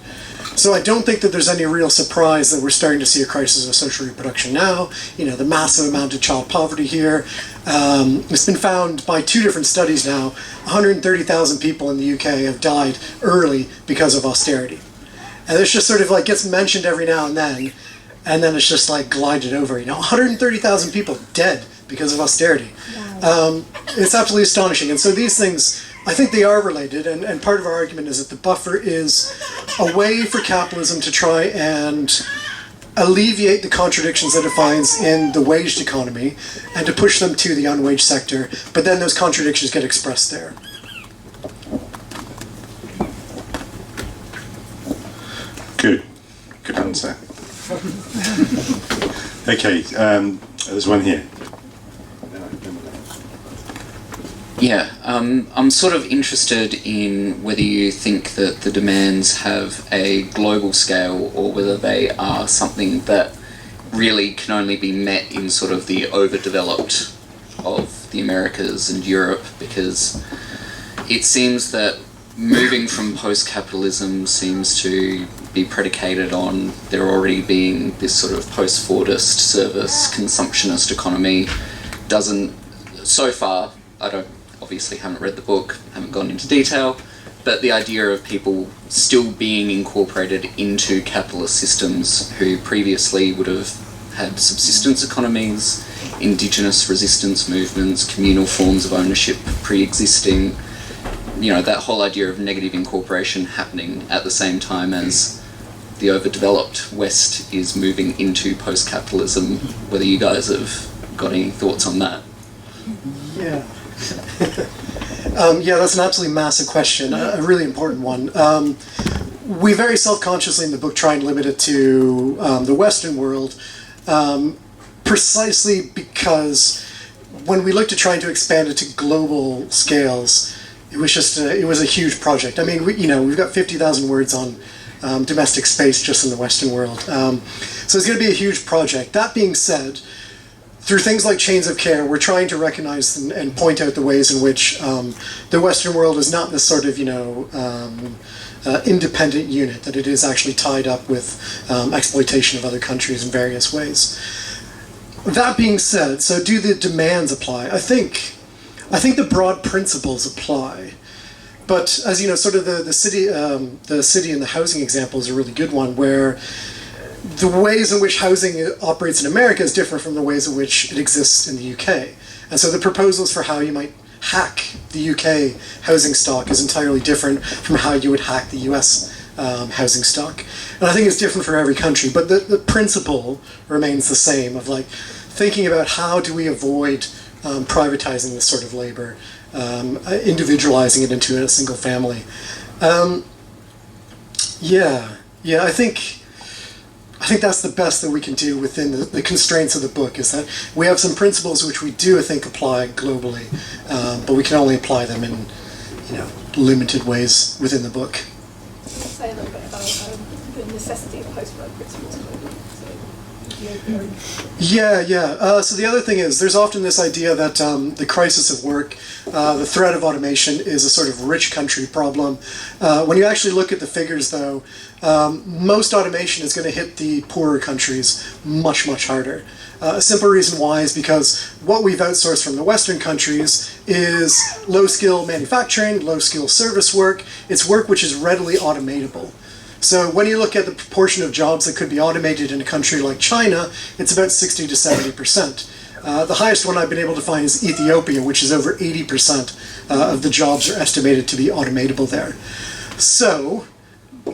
S5: So I don't think that there's any real surprise that we're starting to see a crisis of social reproduction now. The massive amount of child poverty here. It's been found by 2 different studies now, 130,000 people in the UK have died early because of austerity. And it's just sort of like gets mentioned every now and then it's just like glided over. 130,000 people dead because of austerity. Wow. It's absolutely astonishing. And so these things, I think they are related, and part of our argument is that the buffer is a way for capitalism to try and alleviate the contradictions that it finds in the waged economy and to push them to the unwaged sector, but then those contradictions get expressed there.
S1: Good answer. Okay, there's one here.
S12: Yeah, I'm sort of interested in whether you think that the demands have a global scale or whether they are something that really can only be met in sort of the overdeveloped of the Americas and Europe, because it seems that moving from post-capitalism seems to be predicated on there already being this sort of post-Fordist service consumptionist economy. Doesn't, so far, obviously haven't read the book, haven't gone into detail, but the idea of people still being incorporated into capitalist systems who previously would have had subsistence economies, indigenous resistance movements, communal forms of ownership pre-existing, that whole idea of negative incorporation happening at the same time as the overdeveloped West is moving into post-capitalism, whether you guys have got any thoughts on that?
S5: Yeah. Yeah, that's an absolutely massive question, a really important one. We very self-consciously in the book try and limit it to the Western world, precisely because when we looked at trying to expand it to global scales, it was just it was a huge project. I mean, we've got 50,000 words on domestic space just in the Western world. So it's going to be a huge project. That being said, through things like chains of care, we're trying to recognize and point out the ways in which the Western world is not this sort of, independent unit, that it is actually tied up with exploitation of other countries in various ways. That being said, so do the demands apply? I think the broad principles apply. But as you know, sort of the city and the housing example is a really good one, where the ways in which housing operates in America is different from the ways in which it exists in the UK. And so the proposals for how you might hack the UK housing stock is entirely different from how you would hack the US housing stock. And I think it's different for every country, but the principle remains the same of like thinking about how do we avoid privatizing this sort of labor, individualizing it into a single family. Yeah, I think that's the best that we can do within the constraints of the book, is that we have some principles which we do, I think, apply globally, but we can only apply them in, limited ways within the book.
S6: Say a little bit about the necessity of post-work principles globally.
S5: So the other thing is, there's often this idea that the crisis of work, the threat of automation, is a sort of rich country problem. When you actually look at the figures, though, most automation is going to hit the poorer countries much, much harder. A simple reason why is because what we've outsourced from the Western countries is low-skill manufacturing, low-skill service work. It's work which is readily automatable. So when you look at the proportion of jobs that could be automated in a country like China, it's about 60 to 70%. The highest one I've been able to find is Ethiopia, which is over 80% of the jobs are estimated to be automatable there. So,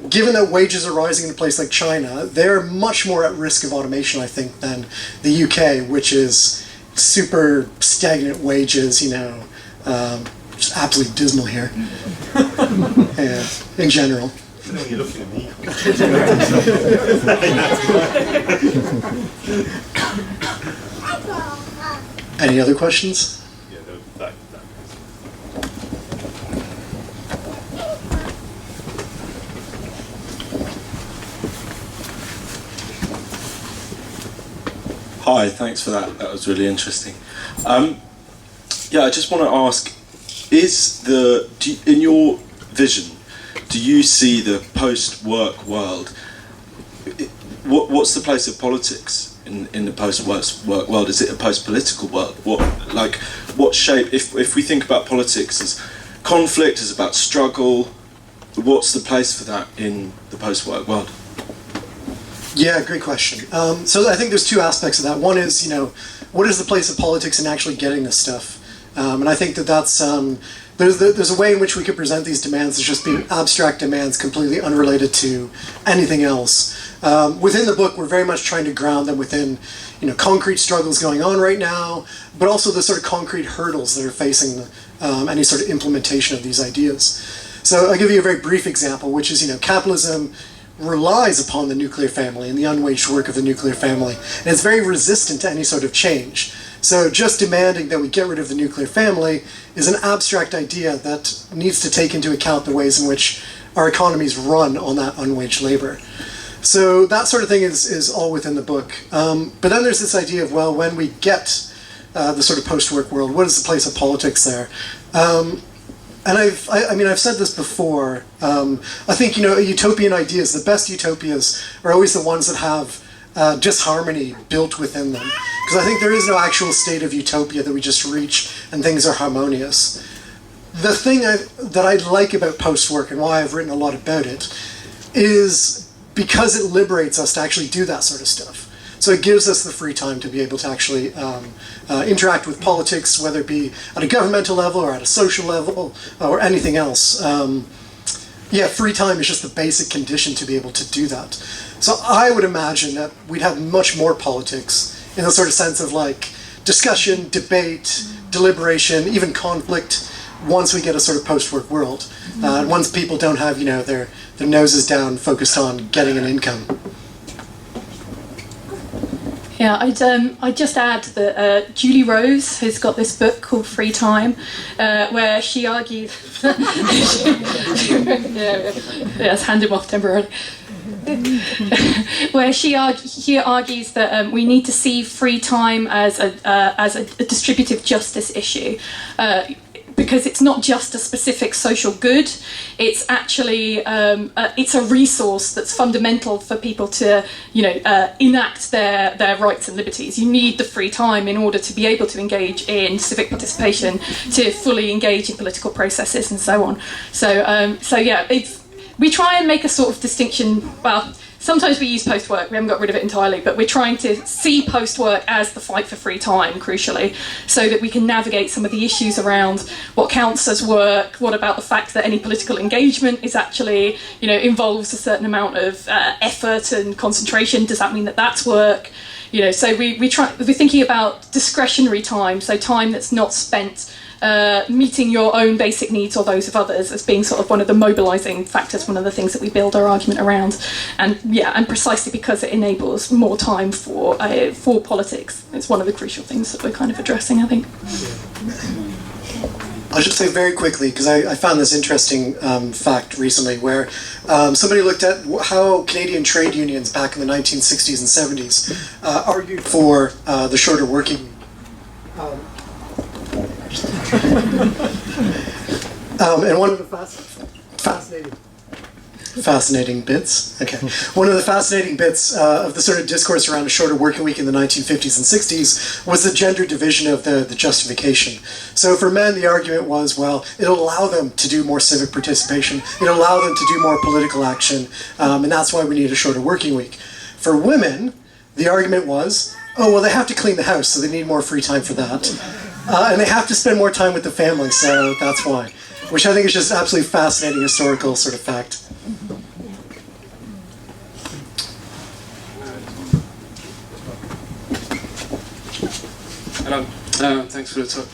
S5: given that wages are rising in a place like China, they're much more at risk of automation, I think, than the UK, which is super stagnant wages, just absolutely dismal here, in general.
S1: You're looking at me.
S5: Any other questions?
S1: Yeah,
S7: Hi, thanks for that. That was really interesting. I just want to ask: in your vision, do you see the post-work world? What's the place of politics in the post-work world? Is it a post-political world? What shape? If we think about politics as conflict, as about struggle, what's the place for that in the post-work world?
S5: Yeah, great question. So I think there's two aspects of that. One is, what is the place of politics in actually getting this stuff? And I think that's there's a way in which we could present these demands as just being abstract demands completely unrelated to anything else. Within the book, we're very much trying to ground them within, concrete struggles going on right now, but also the sort of concrete hurdles that are facing any sort of implementation of these ideas. So I'll give you a very brief example, which is, capitalism relies upon the nuclear family and the unwaged work of the nuclear family, and it's very resistant to any sort of change. So just demanding that we get rid of the nuclear family is an abstract idea that needs to take into account the ways in which our economies run on that unwaged labor. So that sort of thing is all within the book. But then there's this idea of, when we get the sort of post-work world, what is the place of politics there? And I've said this before. I think, utopian ideas, the best utopias are always the ones that have disharmony built within them. Because I think there is no actual state of utopia that we just reach and things are harmonious. The thing that I like about post-work and why I've written a lot about it is because it liberates us to actually do that sort of stuff. So it gives us the free time to be able to actually interact with politics, whether it be at a governmental level or at a social level or anything else. Free time is just the basic condition to be able to do that. So I would imagine that we'd have much more politics in the sort of sense of discussion, debate, deliberation, even conflict once we get a sort of post-work world. Once people don't have, their noses down focused on getting an income.
S6: Yeah, I'd just add that Julie Rose has got this book called Free Time, where she argued... Let's hand him off temporarily. Where she argues that we need to see free time as a distributive justice issue. Because it's not just a specific social good, it's actually it's a resource that's fundamental for people to enact their rights and liberties. You need the free time in order to be able to engage in civic participation, to fully engage in political processes and so on. We try and make a sort of distinction. Well, sometimes we use post-work, we haven't got rid of it entirely, but we're trying to see post-work as the fight for free time, crucially, so that we can navigate some of the issues around what counts as work, what about the fact that any political engagement is actually, involves a certain amount of effort and concentration, does that mean that that's work? So we're thinking about discretionary time, so time that's not spent meeting your own basic needs or those of others as being sort of one of the mobilising factors, one of the things that we build our argument around, and precisely because it enables more time for politics, it's one of the crucial things that we're kind of addressing, I think.
S5: I'll just say very quickly, because I found this interesting fact recently, where somebody looked at how Canadian trade unions back in the 1960s and 70s argued for the shorter working. And one of the fascinating bits. Okay, one of the fascinating bits of the sort of discourse around a shorter working week in the 1950s and 60s was the gender division of the justification. So for men, the argument was, well, it'll allow them to do more civic participation, it'll allow them to do more political action, and that's why we need a shorter working week. For women, the argument was, oh, well, they have to clean the house, so they need more free time for that. And they have to spend more time with the family, so that's why. Which I think is just absolutely fascinating historical sort of fact.
S13: Hello, thanks for the talk.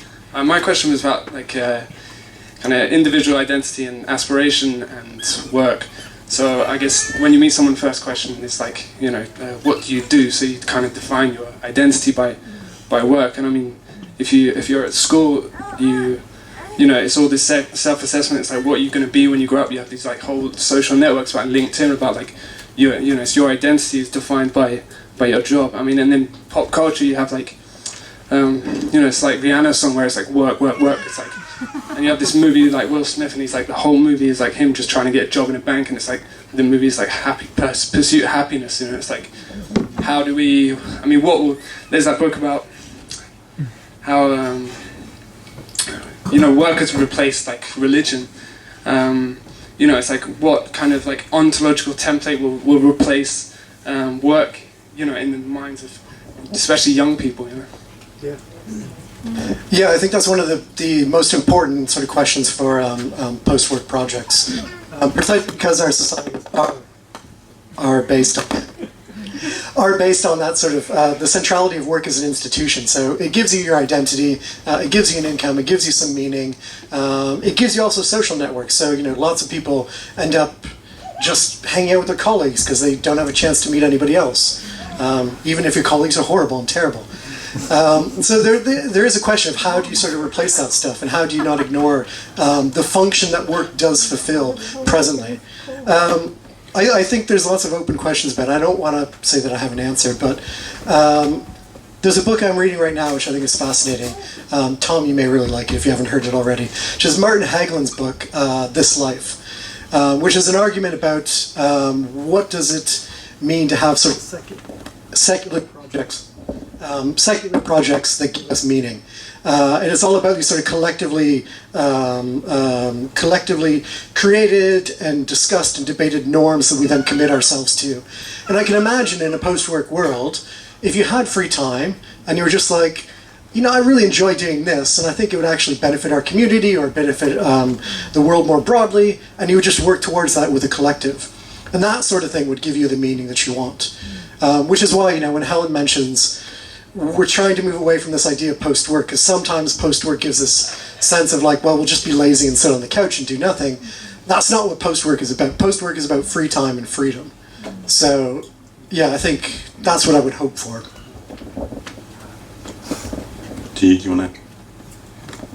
S13: My question was about kind of individual identity and aspiration and work. So I guess when you meet someone, first question is like, what do you do? So you kind of define your identity by work. And I mean, if you're at school, it's all this self-assessment. It's like, what are you going to be when you grow up? You have these like whole social networks about LinkedIn about like, it's your identity is defined by your job. I mean, and then pop culture, you have like, it's like Rihanna's song where it's like work. It's like, and you have this movie like Will Smith, and he's like, the whole movie is like him just trying to get a job in a bank, and it's like the movie is like pursuit of happiness. It's like, how do we? I mean, there's that book about how work has replaced like religion. It's like what kind of like ontological template will replace work, in the minds of especially young people.
S5: Yeah, I think that's one of the most important sort of questions for post-work projects, precisely because our societies are based on that sort of the centrality of work as an institution. So it gives you your identity, it gives you an income, it gives you some meaning, it gives you also social networks. So lots of people end up just hanging out with their colleagues because they don't have a chance to meet anybody else, even if your colleagues are horrible and terrible. So there is a question of how do you sort of replace that stuff, and how do you not ignore the function that work does fulfill presently. I think there's lots of open questions about it. I don't want to say that I have an answer, but there's a book I'm reading right now which I think is fascinating. Tom, you may really like it if you haven't heard it already, which is Martin Hagelin's book, This Life, which is an argument about what does it mean to have sort of secular projects that give us meaning. And it's all about these sort of collectively created and discussed and debated norms that we then commit ourselves to. And I can imagine in a post-work world, if you had free time and you were just like, I really enjoy doing this, and I think it would actually benefit our community or benefit the world more broadly, and you would just work towards that with a collective. And that sort of thing would give you the meaning that you want. Which is why, when Helen mentions we're trying to move away from this idea of post-work, because sometimes post-work gives this sense of like, well, we'll just be lazy and sit on the couch and do nothing. That's not what post-work is about. Post-work is about free time and freedom. So, yeah, I think that's what I would hope for.
S1: Do you want to?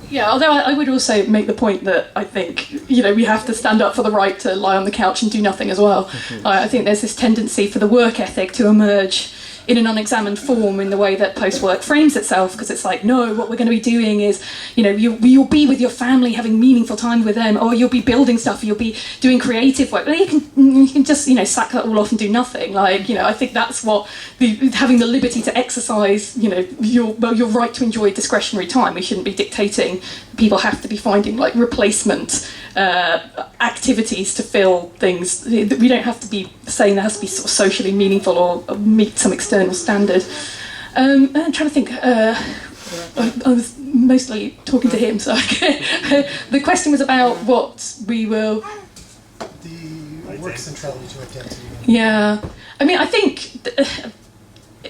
S6: Yeah, although I would also make the point that I think, we have to stand up for the right to lie on the couch and do nothing as well. I think there's this tendency for the work ethic to emerge in an unexamined form in the way that post-work frames itself, because it's like, no, what we're going to be doing is, you'll be with your family having meaningful time with them, or you'll be building stuff, or you'll be doing creative work. Well, you can just, sack that all off and do nothing. I think that's what, having the liberty to exercise, your right to enjoy discretionary time. We shouldn't be dictating. People have to be finding, replacement activities to fill things. We don't have to be saying there has to be sort of socially meaningful or meet some external standard. I'm trying to think. I was mostly talking to him, so the question was about what we will. The work centrality to identity. Yeah, I mean, I think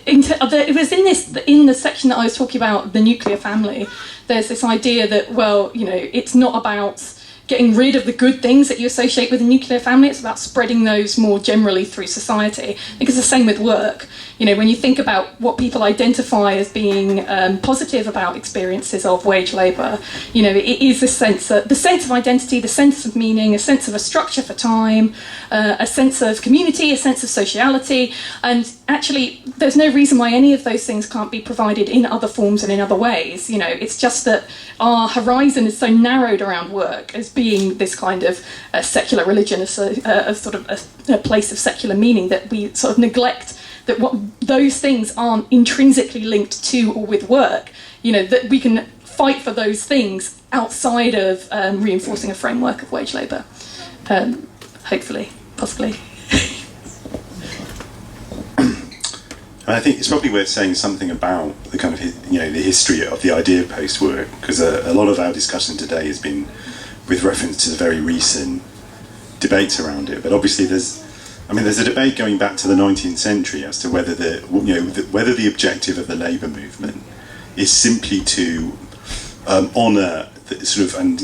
S6: in it was in the section that I was talking about, the nuclear family. There's this idea that, well, you know, it's not about getting rid of the good things that you associate with a nuclear family. It's about spreading those more generally through society. I think it's the same with work. You know, when you think about what people identify as being positive about experiences of wage labour, you know, it is the sense of identity, the sense of meaning, a sense of a structure for time, a sense of community, a sense of sociality, and actually there's no reason why any of those things can't be provided in other forms and in other ways. You know, it's just that our horizon is so narrowed around work as being this kind of secular religion, a sort of a place of secular meaning, that we sort of neglect that what those things aren't intrinsically linked to or with work. You know, that we can fight for those things outside of reinforcing a framework of wage labour. Hopefully, possibly.
S1: And I think it's probably worth saying something about the kind of, you know, the history of the idea of post-work, because a lot of our discussion today has been with reference to the very recent debates around it. But obviously there's a debate going back to the 19th century as to whether whether the objective of the labour movement is simply to honour the sort of, and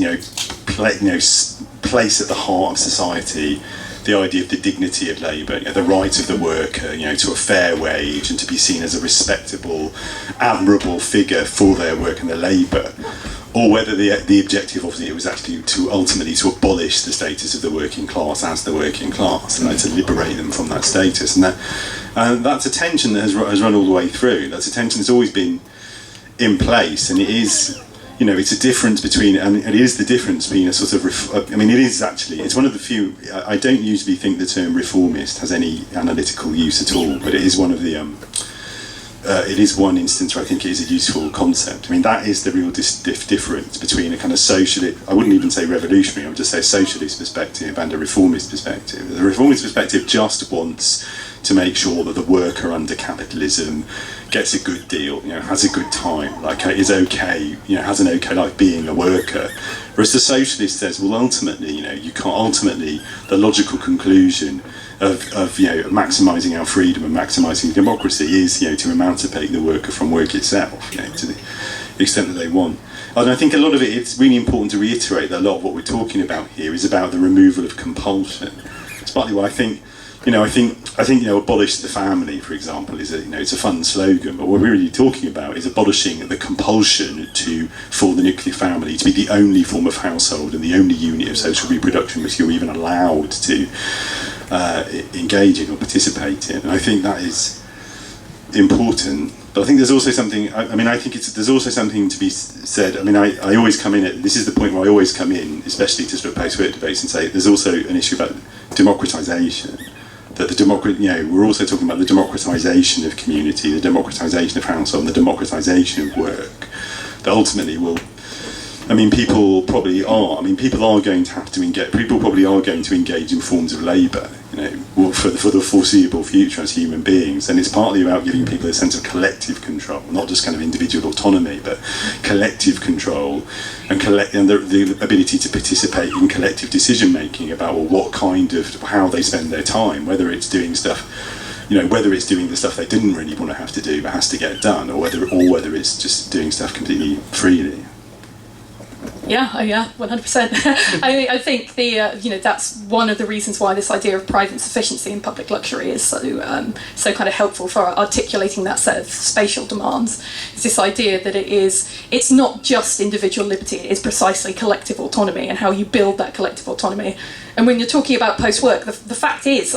S1: place at the heart of society the idea of the dignity of labour, you know, the right of the worker, you know, to a fair wage and to be seen as a respectable, admirable figure for their work and their labour, or whether the objective of it was actually to ultimately to abolish the status of the working class as the working class, and to liberate them from that status. And that's a tension that has run all the way through. That's a tension that's always been in place, and it is, you know, it's a difference between, and it is the difference between a sort of, it's one of the few, I don't usually think the term reformist has any analytical use at all, but it is one of the, it is one instance where I think it is a useful concept. I mean, that is the real difference between a kind of socialist, I wouldn't even say revolutionary, I would just say socialist perspective and a reformist perspective. The reformist perspective just wants to make sure that the worker under capitalism gets a good deal, you know, has a good time, like is okay, you know, has an okay life being a worker. Whereas the socialist says, well, ultimately, you know, the logical conclusion of you know, maximising our freedom and maximising democracy is, you know, to emancipate the worker from work itself, you know, to the extent that they want. And I think a lot of it's really important to reiterate that a lot of what we're talking about here is about the removal of compulsion. It's partly why I think, you know, abolish the family, for example, is it's a fun slogan, but what we're really talking about is abolishing the compulsion for the nuclear family to be the only form of household and the only unit of social reproduction which you're even allowed to engage in or participate in. And I think that is important. But I think there's also something, there's also something to be said. I mean, I always come in this is the point where I always come in, especially to sort of post-work debates, and say there's also an issue about democratisation. That we're also talking about the democratisation of community, the democratisation of household, and the democratisation of work. That ultimately people probably are going to engage in forms of labour, you know, for the foreseeable future as human beings. And it's partly about giving people a sense of collective control, not just kind of individual autonomy, but collective control and the ability to participate in collective decision making about how they spend their time, whether it's doing stuff, you know, whether it's doing the stuff they didn't really want to have to do but has to get done, or whether it's just doing stuff completely freely.
S6: Yeah, 100%. I think that's one of the reasons why this idea of private sufficiency and public luxury is so kind of helpful for articulating that set of spatial demands. It's this idea that it's not just individual liberty, it is precisely collective autonomy and how you build that collective autonomy. And when you're talking about post-work, the fact is,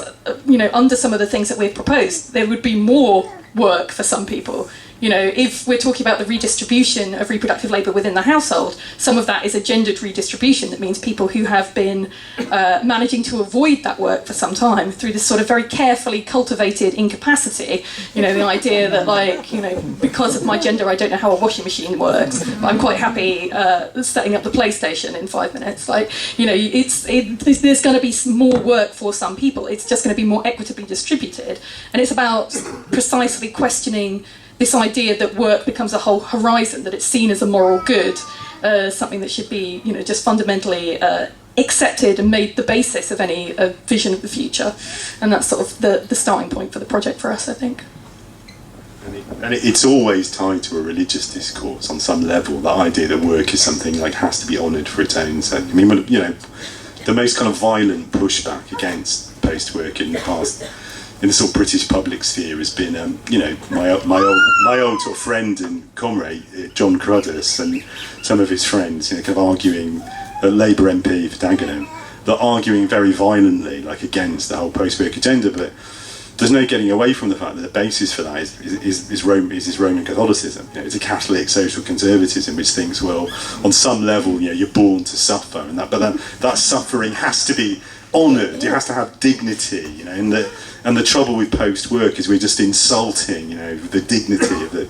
S6: under some of the things that we've proposed, there would be more work for some people. You know, if we're talking about the redistribution of reproductive labour within the household, some of that is a gendered redistribution. That means people who have been managing to avoid that work for some time through this sort of very carefully cultivated incapacity. You know, the idea that, because of my gender, I don't know how a washing machine works, but I'm quite happy setting up the PlayStation in 5 minutes. There's going to be more work for some people. It's just going to be more equitably distributed. And it's about precisely questioning this idea that work becomes a whole horizon, that it's seen as a moral good, something that should be, just fundamentally accepted and made the basis of any vision of the future. And that's sort of the starting point for the project for us, I think.
S1: It's always tied to a religious discourse on some level. That idea that work is something like has to be honoured for its own sake. I mean, you know, the most kind of violent pushback against post-work in the past, in the sort of British public sphere, has been, you know, my old sort of friend and comrade John Cruddas and some of his friends, you know, kind of arguing, a Labour MP for Dagenham, they're arguing very violently, like, against the whole post-work agenda, but there's no getting away from the fact that the basis for that is Roman Catholicism. You know, it's a Catholic social conservatism which thinks, well, on some level, you know, you're born to suffer, and that suffering has to be honoured. It has to have dignity. You know, and the trouble with post-work is we're just insulting, you know, the dignity of the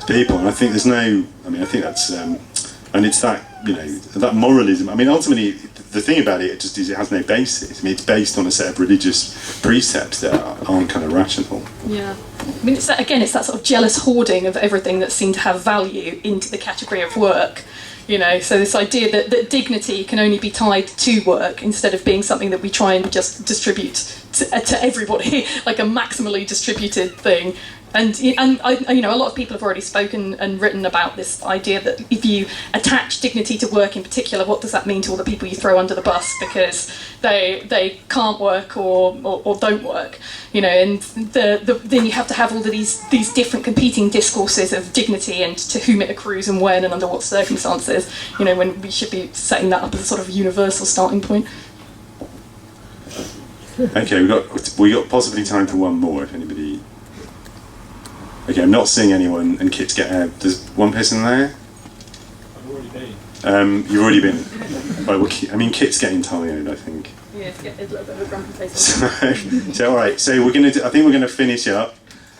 S1: people. And I think there's no. I mean, I think that's and it's that, you know, that moralism. I mean, ultimately, the thing about it just is it has no basis. I mean, it's based on a set of religious precepts that aren't kind of rational.
S6: Yeah. I mean, it's that sort of jealous hoarding of everything that seemed to have value into the category of work. You know, so this idea that dignity can only be tied to work instead of being something that we try and just distribute to everybody, like a maximally distributed thing. And I, you know, a lot of people have already spoken and written about this idea that if you attach dignity to work in particular, what does that mean to all the people you throw under the bus because they can't work or don't work, you know? And then you have to have all of these different competing discourses of dignity and to whom it accrues and when and under what circumstances, you know, when we should be setting that up as a sort of universal starting point.
S1: Okay, we got possibly time for one more if anybody. Okay, I'm not seeing anyone, and Kit's getting out. There's one person there?
S14: I've already been.
S1: You've already been. Right, well, I mean, Kit's getting tired, I think.
S6: Yeah, it's a little bit of a grumpy face.
S1: So all right, so I think we're going to finish up.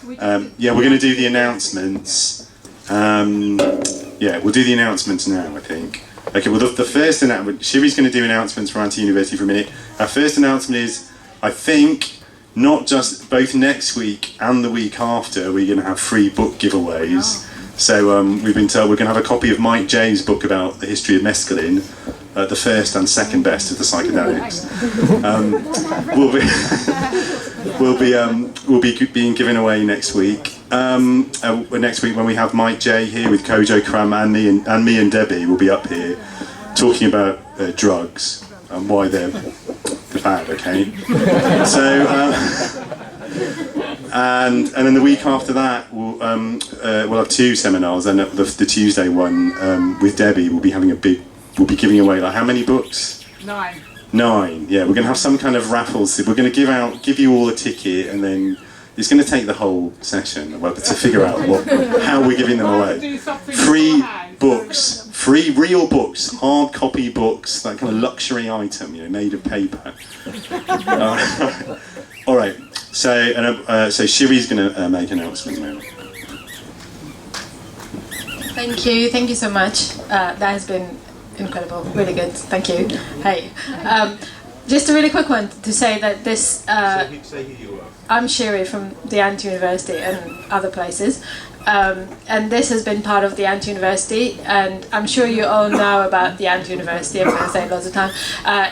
S1: Yeah, we're going to do the announcements. Yeah, we'll do the announcements now, I think. Okay, well, the first announcement, Shiri's going to do announcements for Anti-University for a minute. Our first announcement is, I think, not just both next week and the week after, we're going to have free book giveaways. So we've been told we're going to have a copy of Mike J's book about the history of mescaline, the first and second best of the psychedelics. We'll be being given away next week. Next week when we have Mike J here with Kojo Kram and me and Debbie, will be up here talking about drugs and why they're bad, okay? So, and then the week after that, we'll have two seminars, and the Tuesday one with Debbie, we'll be giving away, like, how many books?
S2: 9.
S1: 9, yeah. We're going to have some kind of raffles. We're going to give you all a ticket, and then it's going to take the whole session to figure out how we're giving them away. Free books, free real books, hard copy books, that kind of luxury item, you know, made of paper. All right. So Shiri's going to make announcements now.
S3: Thank you so much. That has been incredible, really good. Thank you. Hey, just a really quick one to say that this.
S1: Say who you are.
S3: I'm Shiri from the Anti-University and other places, and this has been part of the Anti-University, and I'm sure you all know about the Anti-University. I'm going to say it lots of time.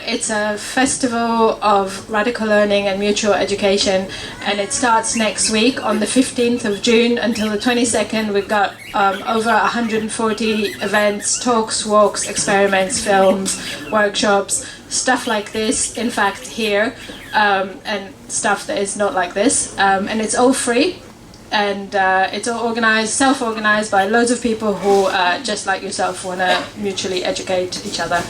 S3: It's a festival of radical learning and mutual education, and it starts next week on the 15th of June until the 22nd. We've got over 140 events, talks, walks, experiments, films, workshops, stuff like this, in fact, here, and stuff that is not like this, and it's all free, and it's all self-organized by loads of people who, just like yourself, want to mutually educate each other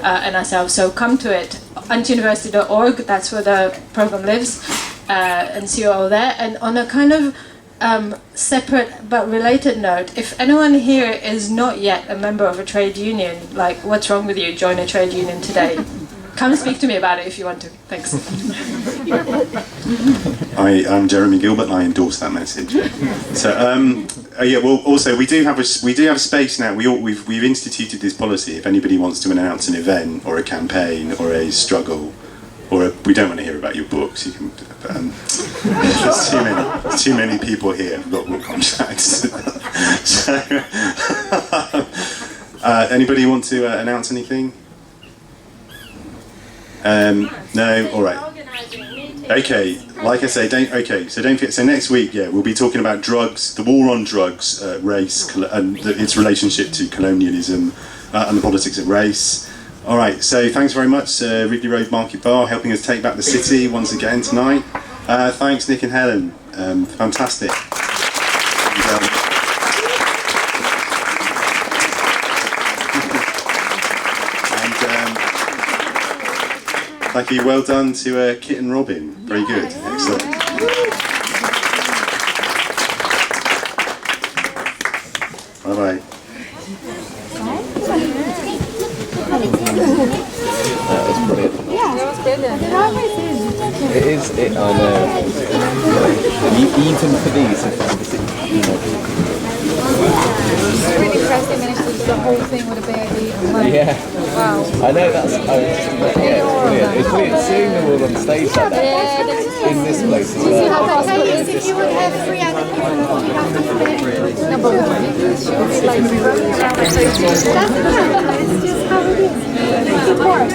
S3: and ourselves. So come to it, antiuniversity.org, that's where the program lives, and see you all there. And on a kind of separate but related note, if anyone here is not yet a member of a trade union, like, what's wrong with you? Join a trade union today. Come speak to me about it if you want to. Thanks.
S1: I'm Jeremy Gilbert, and I endorse that message. So, yeah. Well, also we do have a space now. We've instituted this policy. If anybody wants to announce an event or a campaign or a struggle, we don't want to hear about your books. You can. There's too many people here who've got book contracts. So, anybody want to announce anything? No. All right.
S3: Organising meetings
S1: Okay, like I say, don't forget. So next week, yeah, we'll be talking about drugs, the war on drugs, race, and its relationship to colonialism and the politics of race. All right, so thanks very much, Ridley Road Market Bar, helping us take back the city once again tonight. Thanks, Nick and Helen. Fantastic. Thank you. Well done to Kit and Robin. Very good. Excellent. Bye bye.
S4: That was brilliant.
S3: Yeah, that was brilliant. It always is.
S4: It is. I know. Even for these, you know.
S3: It's really impressed they managed to do the whole thing with a baby. Like,
S4: Yeah.
S3: Wow.
S4: I know that's. Yeah, it's brilliant. It's brilliant seeing them all on stage like that. In this place as well.
S3: If you would have 3 other people, you have to pay. No, but it's like, it's just how it is. It's important.